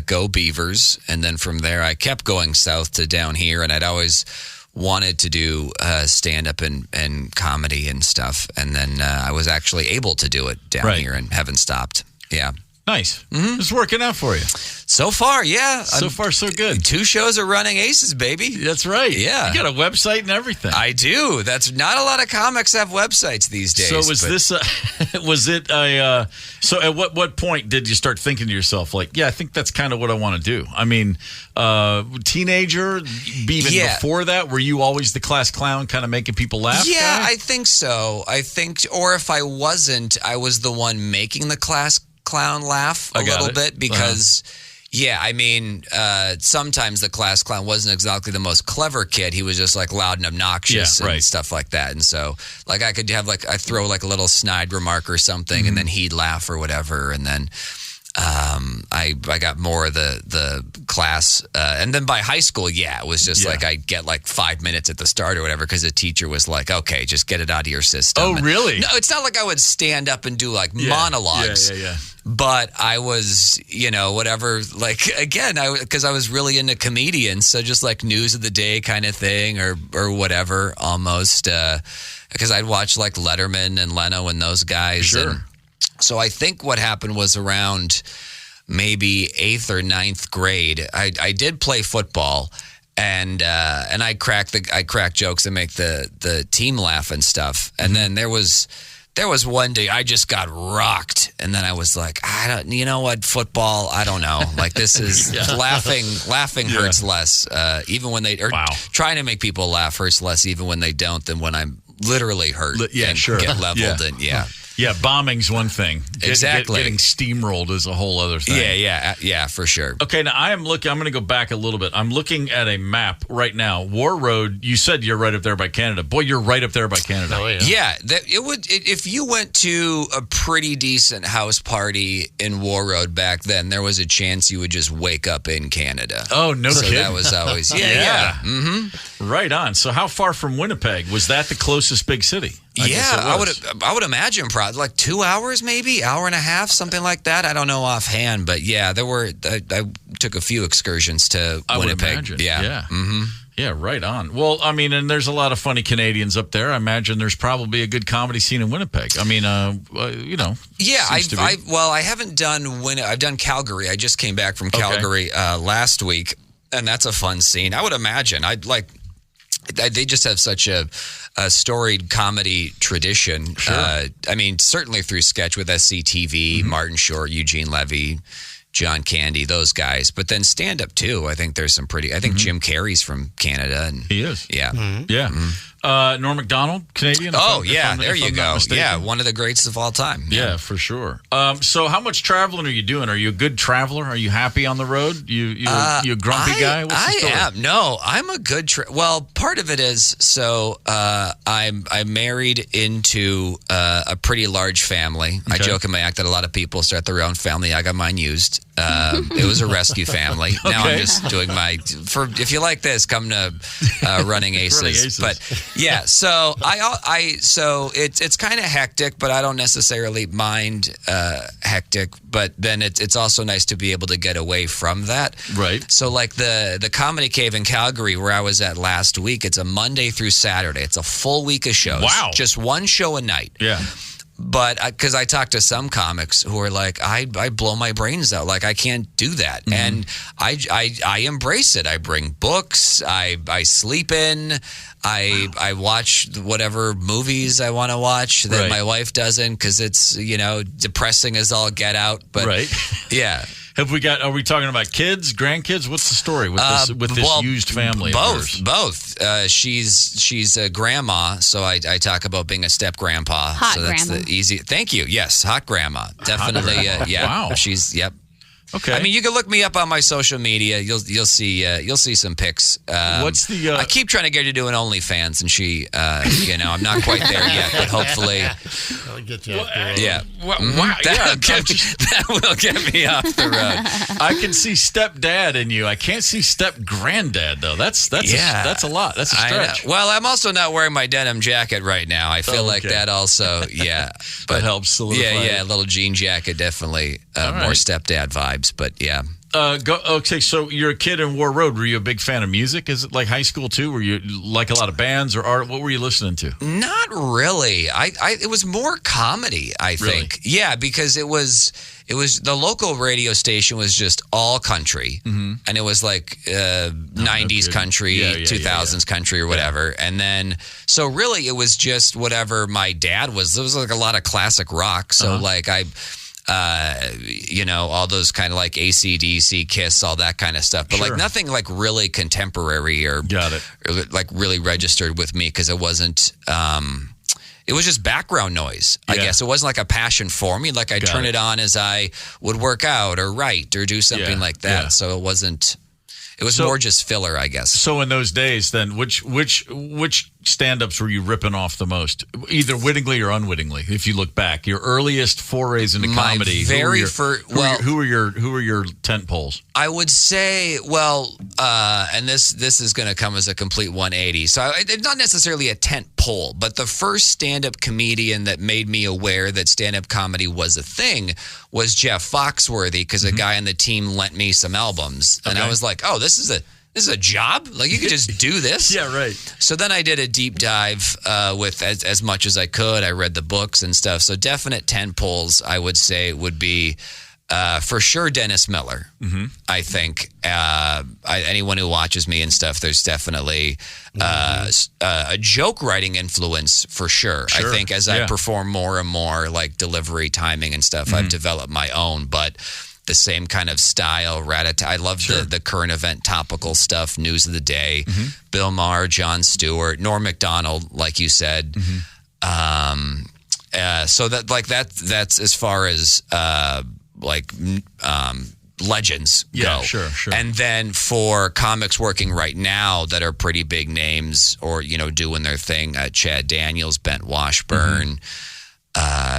Go Beavers! And then from there, I kept going south to down here, and I'd always wanted to do stand-up and comedy and stuff. And then I was actually able to do it down here and haven't stopped. Yeah. Nice. It's working out for you. So far, yeah. So far, so good. 2 shows are Running Aces, baby. That's right. Yeah. You got a website and everything. I do. That's not a lot of comics have websites these days. So was it so at what point did you start thinking to yourself, like, yeah, I think that's kind of what I want to do? I mean, teenager, even before that, were you always the class clown kind of making people laugh? Yeah, guy? I think so. Or if I wasn't, I was the one making the class clown laugh a little bit because I mean, sometimes the class clown wasn't exactly the most clever kid. He was just like loud and obnoxious and stuff like that. And so like I could have I throw like a little snide remark or something and then he'd laugh or whatever. And then I got more of the class. And then by high school, it was just like I'd get like 5 minutes at the start or whatever because the teacher was like, okay, just get it out of your system. Oh, really? No, it's not like I would stand up and do like monologues. Yeah. But I was, whatever, like, again, because I was really into comedians, so just like news of the day kind of thing or whatever almost, because I'd watch like Letterman and Leno and those guys. Sure. And so I think what happened was around maybe 8th or 9th grade, I did play football. And I crack jokes and make the team laugh and stuff. And then there was one day I just got rocked, and then I was like, you know what, football, I don't know. Like this is laughing hurts less, even when trying to make people laugh hurts less, even when they don't, than when I'm literally hurt and get leveled and Yeah, bombing's one thing. Exactly. Getting steamrolled is a whole other thing. Yeah, for sure. Okay, now I'm going to go back a little bit. I'm looking at a map right now. War Road, you said you're right up there by Canada. Boy, you're right up there by Canada. Oh, yeah. Yeah, if you went to a pretty decent house party in War Road back then, there was a chance you would just wake up in Canada. Oh, no kidding. That was always, Mm-hmm. Right on. So how far from Winnipeg? Was that the closest big city? I would imagine probably like 2 hours, maybe hour and a half, something like that. I don't know offhand, but I took a few excursions to Winnipeg. Yeah. Mm-hmm. Yeah, right on. Well, I mean, and there's a lot of funny Canadians up there. I imagine there's probably a good comedy scene in Winnipeg. I mean, Yeah, I haven't done I've done Calgary. I just came back from Calgary last week, and that's a fun scene. I would imagine. they just have such a storied comedy tradition. Sure. I mean, certainly through sketch with SCTV, Martin Short, Eugene Levy, John Candy, those guys. But then stand up too. I think there's some pretty. I think Jim Carrey's from Canada, and he is. Yeah, yeah. Norm Macdonald, Canadian. There you go. Yeah, one of the greats of all time. Yeah, for sure. So, how much traveling are you doing? Are you a good traveler? Are you happy on the road? You a grumpy guy? What's the story? I am. No, I'm a good. Well, part of it is I'm married into a pretty large family. Okay. I joke in my act that a lot of people start their own family. I got mine used. It was a rescue family. Now I'm just doing if you like this, come to Running Aces. But yeah, so so it's kind of hectic, but I don't necessarily mind hectic. But then it's also nice to be able to get away from that. Right. So like the Comedy Cave in Calgary, where I was at last week, it's a Monday through Saturday. It's a full week of shows. Wow. Just one show a night. Yeah. But because I talked to some comics who are like, I blow my brains out. Like, I can't do that. And I embrace it. I bring books. I sleep in. I watch whatever movies I want to watch that my wife doesn't, because it's, depressing as all get out. But yeah. Are we talking about kids, grandkids? What's the story with this used family? Both. She's a grandma, so I talk about being a step grandpa. Hot so that's grandma. the easy. Thank you. Yes, hot grandma. Definitely. Yeah. Wow. Yep. Okay. I mean, you can look me up on my social media. You'll see some pics. What's the? I keep trying to get her to do an OnlyFans, and she, I'm not quite there yet, but hopefully. I'll get you off the road. Yeah. Wow. That will get me off the road. I can see stepdad in you. I can't see step granddad though. That's a lot. That's a stretch. Well, I'm also not wearing my denim jacket right now. I feel like that also. Yeah. But that helps solidify. Yeah. A little jean jacket, definitely more stepdad vibes. But yeah. Okay, so you're a kid in War Road. Were you a big fan of music? Is it like high school too? Were you like a lot of bands or art? What were you listening to? Not really. It was more comedy, I think. Really? Yeah, because it was the local radio station was just all country, and it was like 90s country, 2000s country or whatever. And then so really it was just whatever my dad was. There was like a lot of classic rock. So like all those kind of like AC/DC, Kiss, all that kind of stuff. But like nothing like really contemporary or like really registered with me, because it wasn't. It was just background noise, I guess. It wasn't like a passion for me. Like I'd turn it on as I would work out or write or do something like that. Yeah. So it wasn't. It was more just filler, I guess. So in those days, then, which stand-ups were you ripping off the most, either wittingly or unwittingly? If you look back, your earliest forays into comedy. Who were your tent poles? I would say, and this is going to come as a complete 180. So it's not necessarily a tent pole, but the first stand-up comedian that made me aware that stand-up comedy was a thing was Jeff Foxworthy, because a guy on the team lent me some albums, and I was like, oh, this is a job? Like, you could just do this? Yeah, right. So then I did a deep dive with as much as I could. I read the books and stuff. So definite tent poles, I would say, would be for sure Dennis Miller. I think anyone who watches me and stuff, there's definitely a joke writing influence for sure. I think as I perform more and more, like delivery, timing and stuff, I've developed my own, but the same kind of style. I love the current event topical stuff, news of the day. Bill Maher, Jon Stewart, Norm Macdonald, like you said. So that's as far as legends go. Sure. And then for comics working right now that are pretty big names or doing their thing, Chad Daniels, Bent Washburn,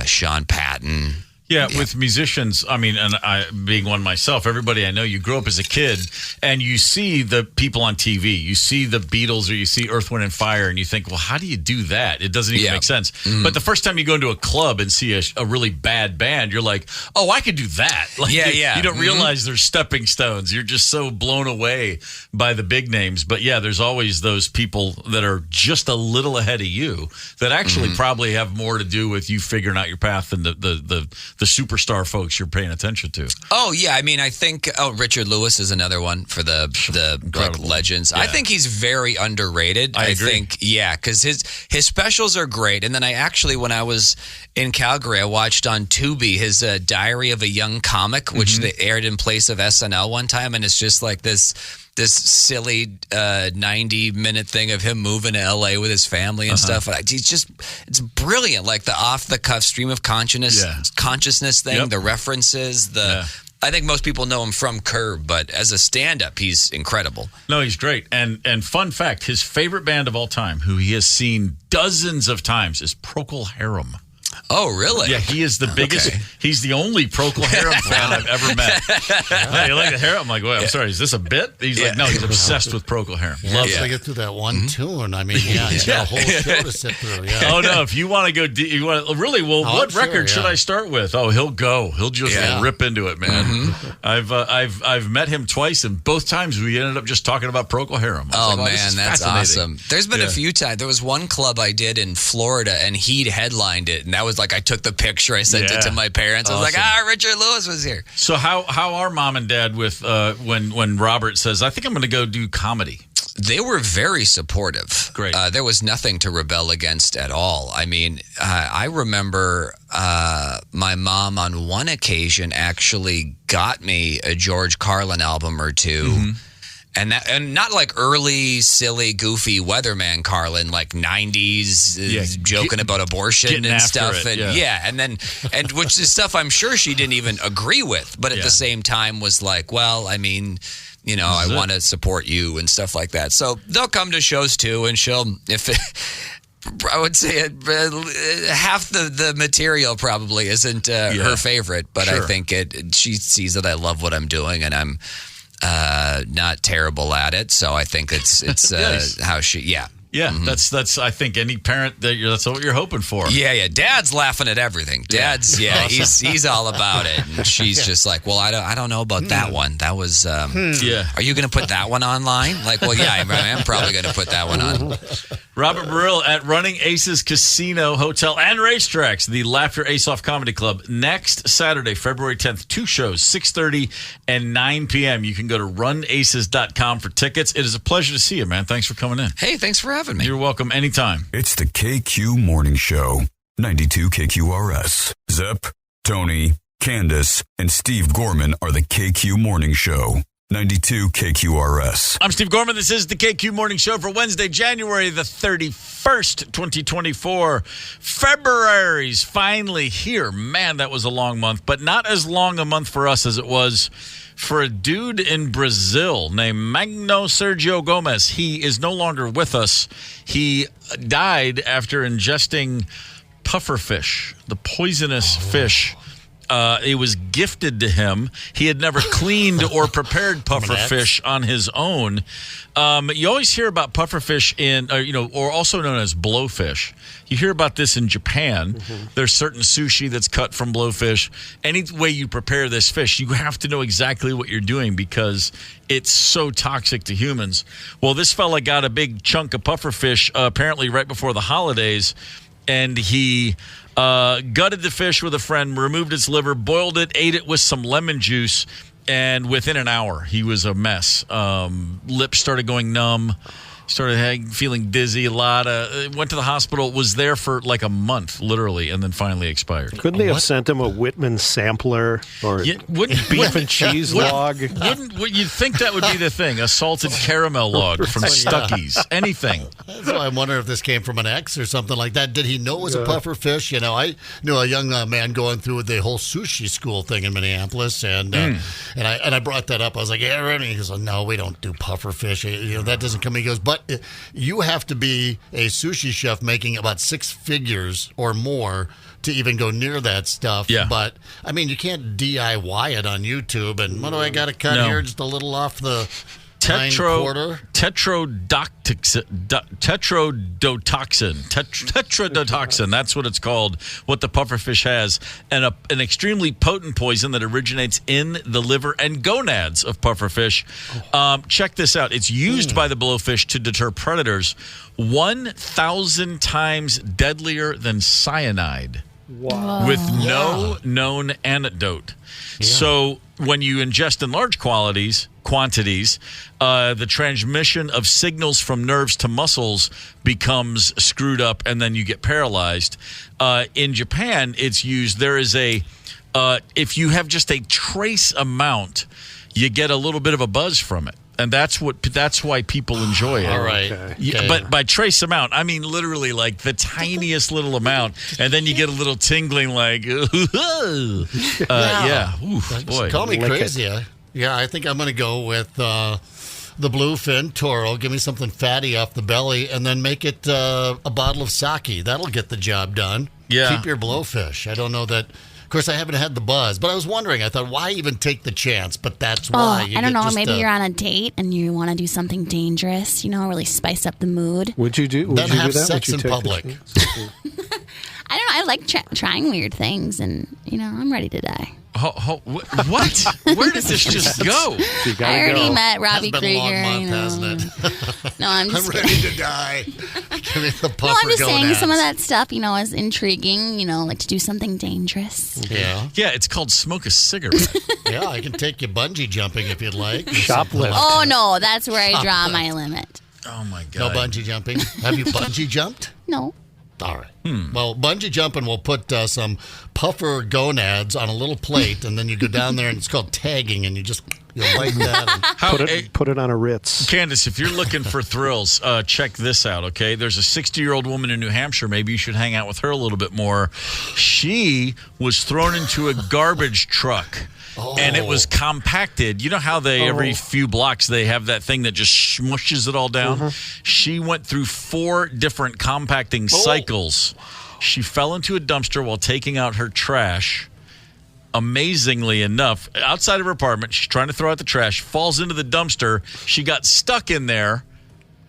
Sean Patton. Yeah, with musicians, I mean, and I being one myself, everybody I know, you grow up as a kid and you see the people on TV. You see the Beatles or you see Earth, Wind, and Fire, and you think, well, how do you do that? It doesn't even make sense. But the first time you go into a club and see a really bad band, you're like, oh, I could do that. Like, you don't realize there's stepping stones. You're just so blown away by the big names. But yeah, there's always those people that are just a little ahead of you that actually probably have more to do with you figuring out your path than the superstar folks you're paying attention to. Oh yeah, I mean, I think Richard Lewis is another one for the like legends. Yeah. I think he's very underrated. I agree. Think because his specials are great. And then I actually, when I was in Calgary, I watched on Tubi his Diary of a Young Comic, which they aired in place of SNL one time, and it's just like this silly 90-minute thing of him moving to LA with his family and stuff. It's brilliant, like the off-the-cuff stream of consciousness thing, the references, I think most people know him from Curb, but as a stand-up, he's incredible. No, he's great. And fun fact, his favorite band of all time, who he has seen dozens of times, is Procol Harum. Oh, really? Yeah, he is the biggest. Okay. He's the only Procol Harum fan I've ever met. Hey, you like the hair? I'm like, wait, I'm sorry, is this a bit? He's like, no, he's obsessed with Procol Harum. Loves to get through that one tune. I mean, he's got a whole show to sit through. Yeah. Oh no, if you want to go, what record should I start with? Oh, he'll go. He'll just rip into it, man. I've met him twice, and both times we ended up just talking about Procol Harum. Oh like, man, that's awesome. There's been a few times. There was one club I did in Florida, and he'd headlined it, and that was like I took the picture, I sent it to my parents. I was like, Richard Lewis was here. So how are mom and dad with when Robert says, I think I'm going to go do comedy? They were very supportive. Great. There was nothing to rebel against at all. I mean, I remember my mom on one occasion actually got me a George Carlin album or two. And not like early, silly, goofy Weatherman Carlin, like 90s joking about abortion and stuff. And which is stuff I'm sure she didn't even agree with, but at the same time was like, well, I mean, you know, I want to support you and stuff like that. So they'll come to shows too, and I would say half the material probably isn't her favorite, but I think she sees that I love what I'm doing, and I'm not terrible at it, so I think it's how she that's I think any parent that's what you're hoping for. Dad's laughing at everything. Dad's he's all about it, and she's just like, well, I don't know about that one. That was are you gonna put that one online? Like, well, I am probably gonna put that one on. Robert Burrill at Running Aces Casino, Hotel, and Racetracks, the Laughter Ace-Off Comedy Club, next Saturday, February 10th. 2 shows, 6:30 and 9 p.m. You can go to runaces.com for tickets. It is a pleasure to see you, man. Thanks for coming in. Hey, thanks for having me. You're welcome anytime. It's the KQ Morning Show, 92 KQRS. Zep, Tony, Candace, and Steve Gorman are the KQ Morning Show. 92 KQRS. I'm Steve Gorman. This is the KQ Morning Show for Wednesday, January the 31st, 2024. February's finally here. Man, that was a long month, but not as long a month for us as it was for a dude in Brazil named Magno Sergio Gomez. He is no longer with us. He died after ingesting pufferfish, the poisonous fish. It was gifted to him. He had never cleaned or prepared pufferfish on his own. You always hear about pufferfish or also known as blowfish. You hear about this in Japan. There's certain sushi that's cut from blowfish. Any way you prepare this fish, you have to know exactly what you're doing because it's so toxic to humans. Well, this fella got a big chunk of pufferfish apparently right before the holidays, and he gutted the fish with a friend, removed its liver, boiled it, ate it with some lemon juice, and within an hour, he was a mess. Lips started going numb, started feeling dizzy a lot. Went to the hospital, was there for like a month, literally, and then finally expired. Couldn't they have sent him a Whitman sampler or beef and cheese log? You'd think that would be the thing, a salted caramel log from Stuckey's, anything. That's why I wonder if this came from an ex or something like that. Did he know it was a puffer fish? You know, I knew a young man going through the whole sushi school thing in Minneapolis, and I brought that up. I was like, yeah, right. And he goes, no, we don't do puffer fish. You know, that doesn't come. He goes, but you have to be a sushi chef making about 6 figures or more to even go near that stuff. Yeah. But, I mean, you can't DIY it on YouTube. And what do I got to cut here? Just a little off the tetrodotoxin. That's what it's called, what the pufferfish has. And an extremely potent poison that originates in the liver and gonads of pufferfish. Check this out. It's used by the blowfish to deter predators 1,000 times deadlier than cyanide. Wow. with no known antidote. So when you ingest in large quantities, the transmission of signals from nerves to muscles becomes screwed up, and then you get paralyzed. In Japan, it's used. There is if you have just a trace amount, you get a little bit of a buzz from it. And that's why people enjoy it. All right. Okay. But by trace amount, I mean literally like the tiniest little amount, and then you get a little tingling like, yeah. Oof, boy. Call me crazy. Yeah, I think I'm going to go with the bluefin toro. Give me something fatty off the belly, and then make it a bottle of sake. That'll get the job done. Yeah. Keep your blowfish. I don't know that. Of course, I haven't had the buzz, but I was wondering. I thought, why even take the chance? But that's why. I don't know. Maybe you're on a date and you want to do something dangerous. Really spice up the mood. Would you do? Would then you have do that? sex Would you in take the public. chance? I don't know. I like trying weird things, and I'm ready to die. What? Where did this just go? I already met Robbie It's been a long Krieger. month, hasn't it? No, I'm just I'm ready to die. Give me the puffer No, I'm just saying gonads. some of that stuff, is intriguing, like to do something dangerous. Yeah. Yeah, it's called smoke a cigarette. Yeah, I can take you bungee jumping if you'd like. Shoplift. Oh, no, that's where I draw my limit. Oh, my No God. bungee jumping. Have you bungee jumped? No. All right. Well, bungee jumping, we'll put some puffer gonads on a little plate, and then you go down there, and it's called tagging, and you like that. And Put it on a Ritz. Candace, if you're looking for thrills, check this out, okay? There's a 60-year-old woman in New Hampshire. Maybe you should hang out with her a little bit more. She was thrown into a garbage truck. And it was compacted. You know how every few blocks they have that thing that just smushes it all down? She went through 4 different compacting cycles. She fell into a dumpster while taking out her trash. Amazingly enough, outside of her apartment, she's trying to throw out the trash, falls into the dumpster. She got stuck in there.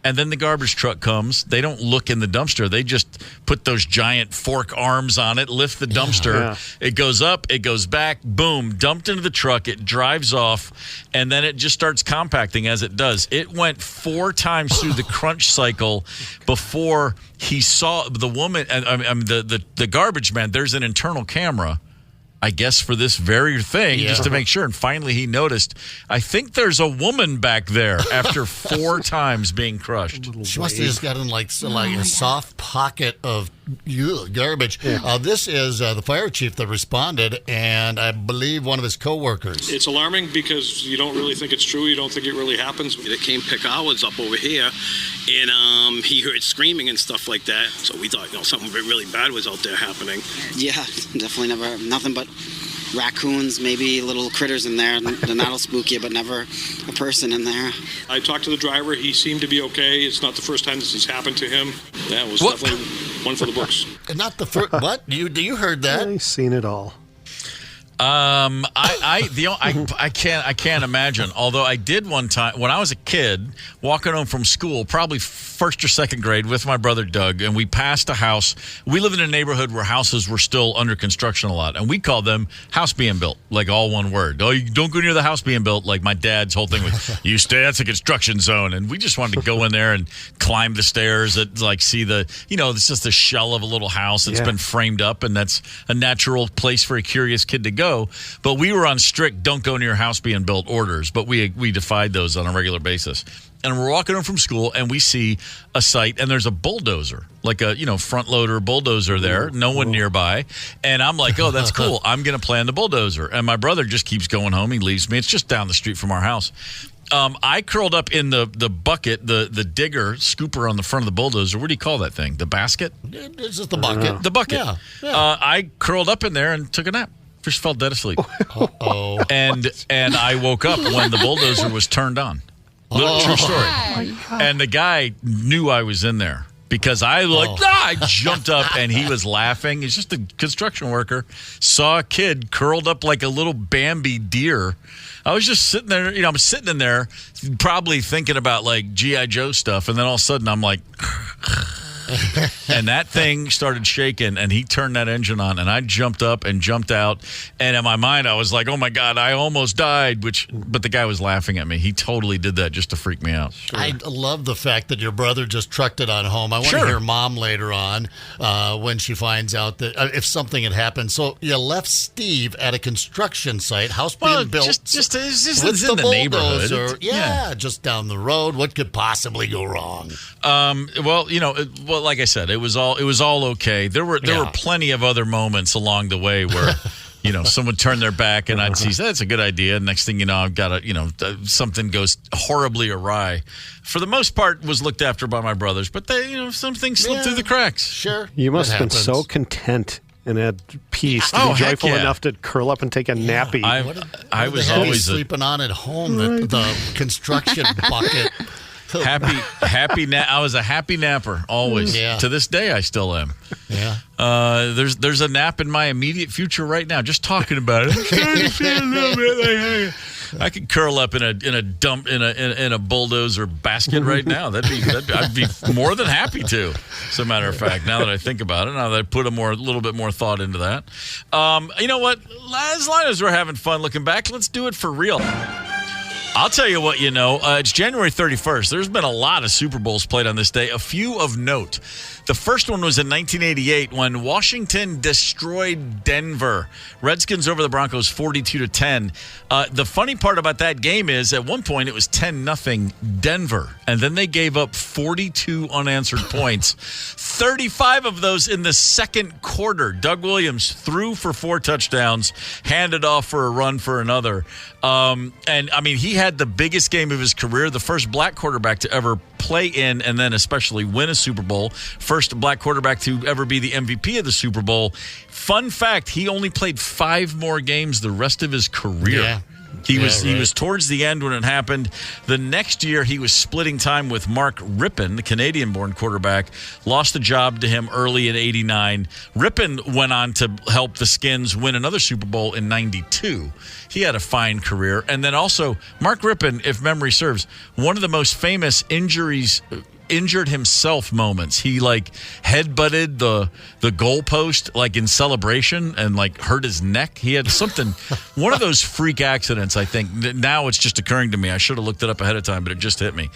And then the garbage truck comes. They don't look in the dumpster. They just put those giant fork arms on it, lift the dumpster. Yeah. It goes up, it goes back, boom, dumped into the truck. It drives off, and then it just starts compacting as it does. It went 4 times through the crunch cycle before he saw the woman, the garbage man. There's an internal camera, I guess, for this very thing, just to make sure. And finally he noticed, I think there's a woman back there after 4 times being crushed. She must have just gotten like a soft pocket of garbage. This is the fire chief that responded, and I believe one of his coworkers. It's alarming because you don't really think it's true. You don't think it really happens. They came pick ours up over here, and he heard screaming and stuff like that. So we thought, something really bad was out there happening. Yeah, definitely never. Nothing but raccoons, maybe little critters in there. That'll spook you, but never a person in there. I talked to the driver. He seemed to be okay. It's not the first time this has happened to him. That was definitely one for the books. Not the first. What? You heard that? I've seen it all. I can't imagine. Although I did one time when I was a kid, walking home from school, probably first or second grade, with my brother Doug, and we passed a house. We live in a neighborhood where houses were still under construction a lot, and we called them house being built, like all one word. Oh, you don't go near the house being built. Like my dad's whole thing was, you stay. That's a construction zone, and we just wanted to go in there and climb the stairs, and see the, it's just the shell of a little house that's been framed up, and that's a natural place for a curious kid to go. But we were on strict don't go near house being built orders, but we defied those on a regular basis. And we're walking home from school, and we see a site, and there's a bulldozer, like a front loader bulldozer there, no one nearby. And I'm like, oh, that's cool. I'm going to play on the bulldozer. And my brother just keeps going home. He leaves me. It's just down the street from our house. I curled up in the bucket, the digger, scooper on the front of the bulldozer. What do you call that thing? The basket? It's just the bucket. The bucket. Yeah. I curled up in there and took a nap. Just fell dead asleep. Uh-oh. And I woke up when the bulldozer was turned on. True story. And the guy knew I was in there because I jumped up and he was laughing. He's just a construction worker. Saw a kid curled up like a little Bambi deer. I was just sitting there, I'm sitting in there probably thinking about like G.I. Joe stuff. And then all of a sudden I'm like, And that thing started shaking, and he turned that engine on, and I jumped up and jumped out. And in my mind, I was like, oh, my God, I almost died. But the guy was laughing at me. He totally did that just to freak me out. Sure. I love the fact that your brother just trucked it on home. I want to hear Mom later on when she finds out that if something had happened. So you left Steve at a construction site, house being built. Just with in the neighborhood. Just down the road. What could possibly go wrong? Well, like I said, it was all okay. There were plenty of other moments along the way where someone turned their back and I'd see that's a good idea. Next thing you know, I've got something goes horribly awry. For the most part, was looked after by my brothers, but they, some things slipped through the cracks. Sure, you must have been so content and at peace to be joyful enough to curl up and take a nappy. I was always sleeping on at home. The construction bucket. I was a happy napper always. Yeah. To this day, I still am. Yeah. There's a nap in my immediate future right now. Just talking about it, I'm starting to feel a little bit like, hey. I could curl up in a bulldozer basket right now. I'd be more than happy to. As a matter of fact, now that I think about it, now that I put a little bit more thought into that, you know what? As long as we're having fun looking back, let's do it for real. I'll tell you what, it's January 31st. There's been a lot of Super Bowls played on this day, a few of note. The first one was in 1988 when Washington destroyed Denver. Redskins over the Broncos 42-10. The funny part about that game is at one point it was 10-0 Denver, and then they gave up 42 unanswered points. 35 of those in the second quarter. Doug Williams threw for 4 touchdowns, handed off for a run for another. He had the biggest game of his career, the first black quarterback to ever play in and then especially win a Super Bowl. First black quarterback to ever be the MVP of the Super Bowl. Fun fact, he only played 5 more games the rest of his career. Yeah. He was towards the end when it happened. The next year, he was splitting time with Mark Rippon, the Canadian-born quarterback. Lost the job to him early in '89. Rippon went on to help the Skins win another Super Bowl in '92. He had a fine career. And then also, Mark Rippon, if memory serves, one of the most famous injured himself moments. He headbutted the goalpost in celebration and hurt his neck. He had something, one of those freak accidents, I think. Now it's just occurring to me. I should have looked it up ahead of time, but it just hit me.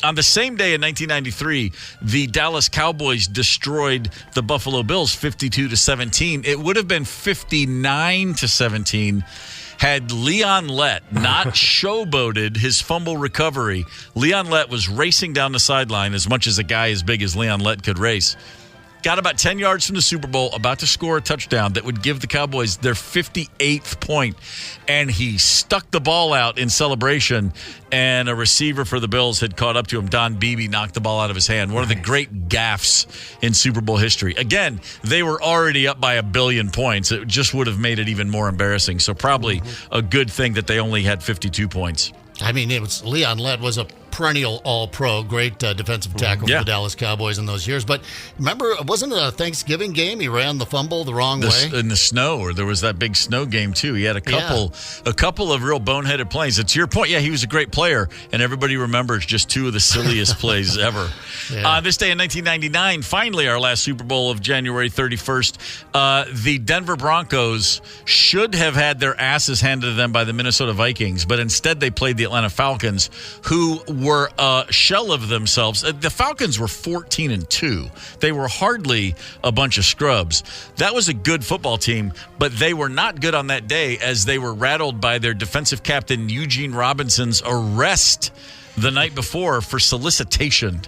On the same day in 1993, the Dallas Cowboys destroyed the Buffalo Bills 52-17. It would have been 59-17 had Leon Lett not showboated his fumble recovery. Leon Lett was racing down the sideline as much as a guy as big as Leon Lett could race. Got about 10 yards from the Super Bowl, about to score a touchdown that would give the Cowboys their 58th point, and he stuck the ball out in celebration, and a receiver for the Bills had caught up to him. Don Beebe knocked the ball out of his hand. One of the great gaffes in Super Bowl history. Again, they were already up by 1 billion points. It just would have made it even more embarrassing, so probably a good thing that they only had 52 points. Leon Lett was a perennial all-pro, great defensive tackle for the Dallas Cowboys in those years. But remember, wasn't it a Thanksgiving game? He ran the fumble the wrong way. In the snow, or there was that big snow game, too. He had a couple of real boneheaded plays. To your point, he was a great player, and everybody remembers just 2 of the silliest plays ever. This day in 1999, finally our last Super Bowl of January 31st, the Denver Broncos should have had their asses handed to them by the Minnesota Vikings, but instead they played the Atlanta Falcons, who were a shell of themselves. The Falcons were 14-2. They were hardly a bunch of scrubs. That was a good football team, but they were not good on that day as they were rattled by their defensive captain Eugene Robinson's arrest the night before for solicitation.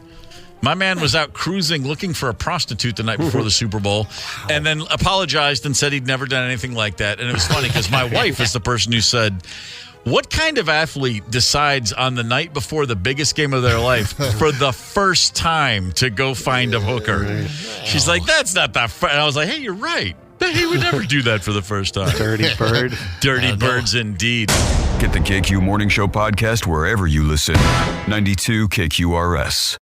My man was out cruising looking for a prostitute the night before the Super Bowl and then apologized and said he'd never done anything like that. And it was funny because my wife is the person who said, what kind of athlete decides on the night before the biggest game of their life for the first time to go find a hooker? She's like, that's not that fun. And I was like, hey, you're right. He would never do that for the first time. Dirty bird. Dirty birds indeed. Get the KQ Morning Show podcast wherever you listen. 92 KQRS.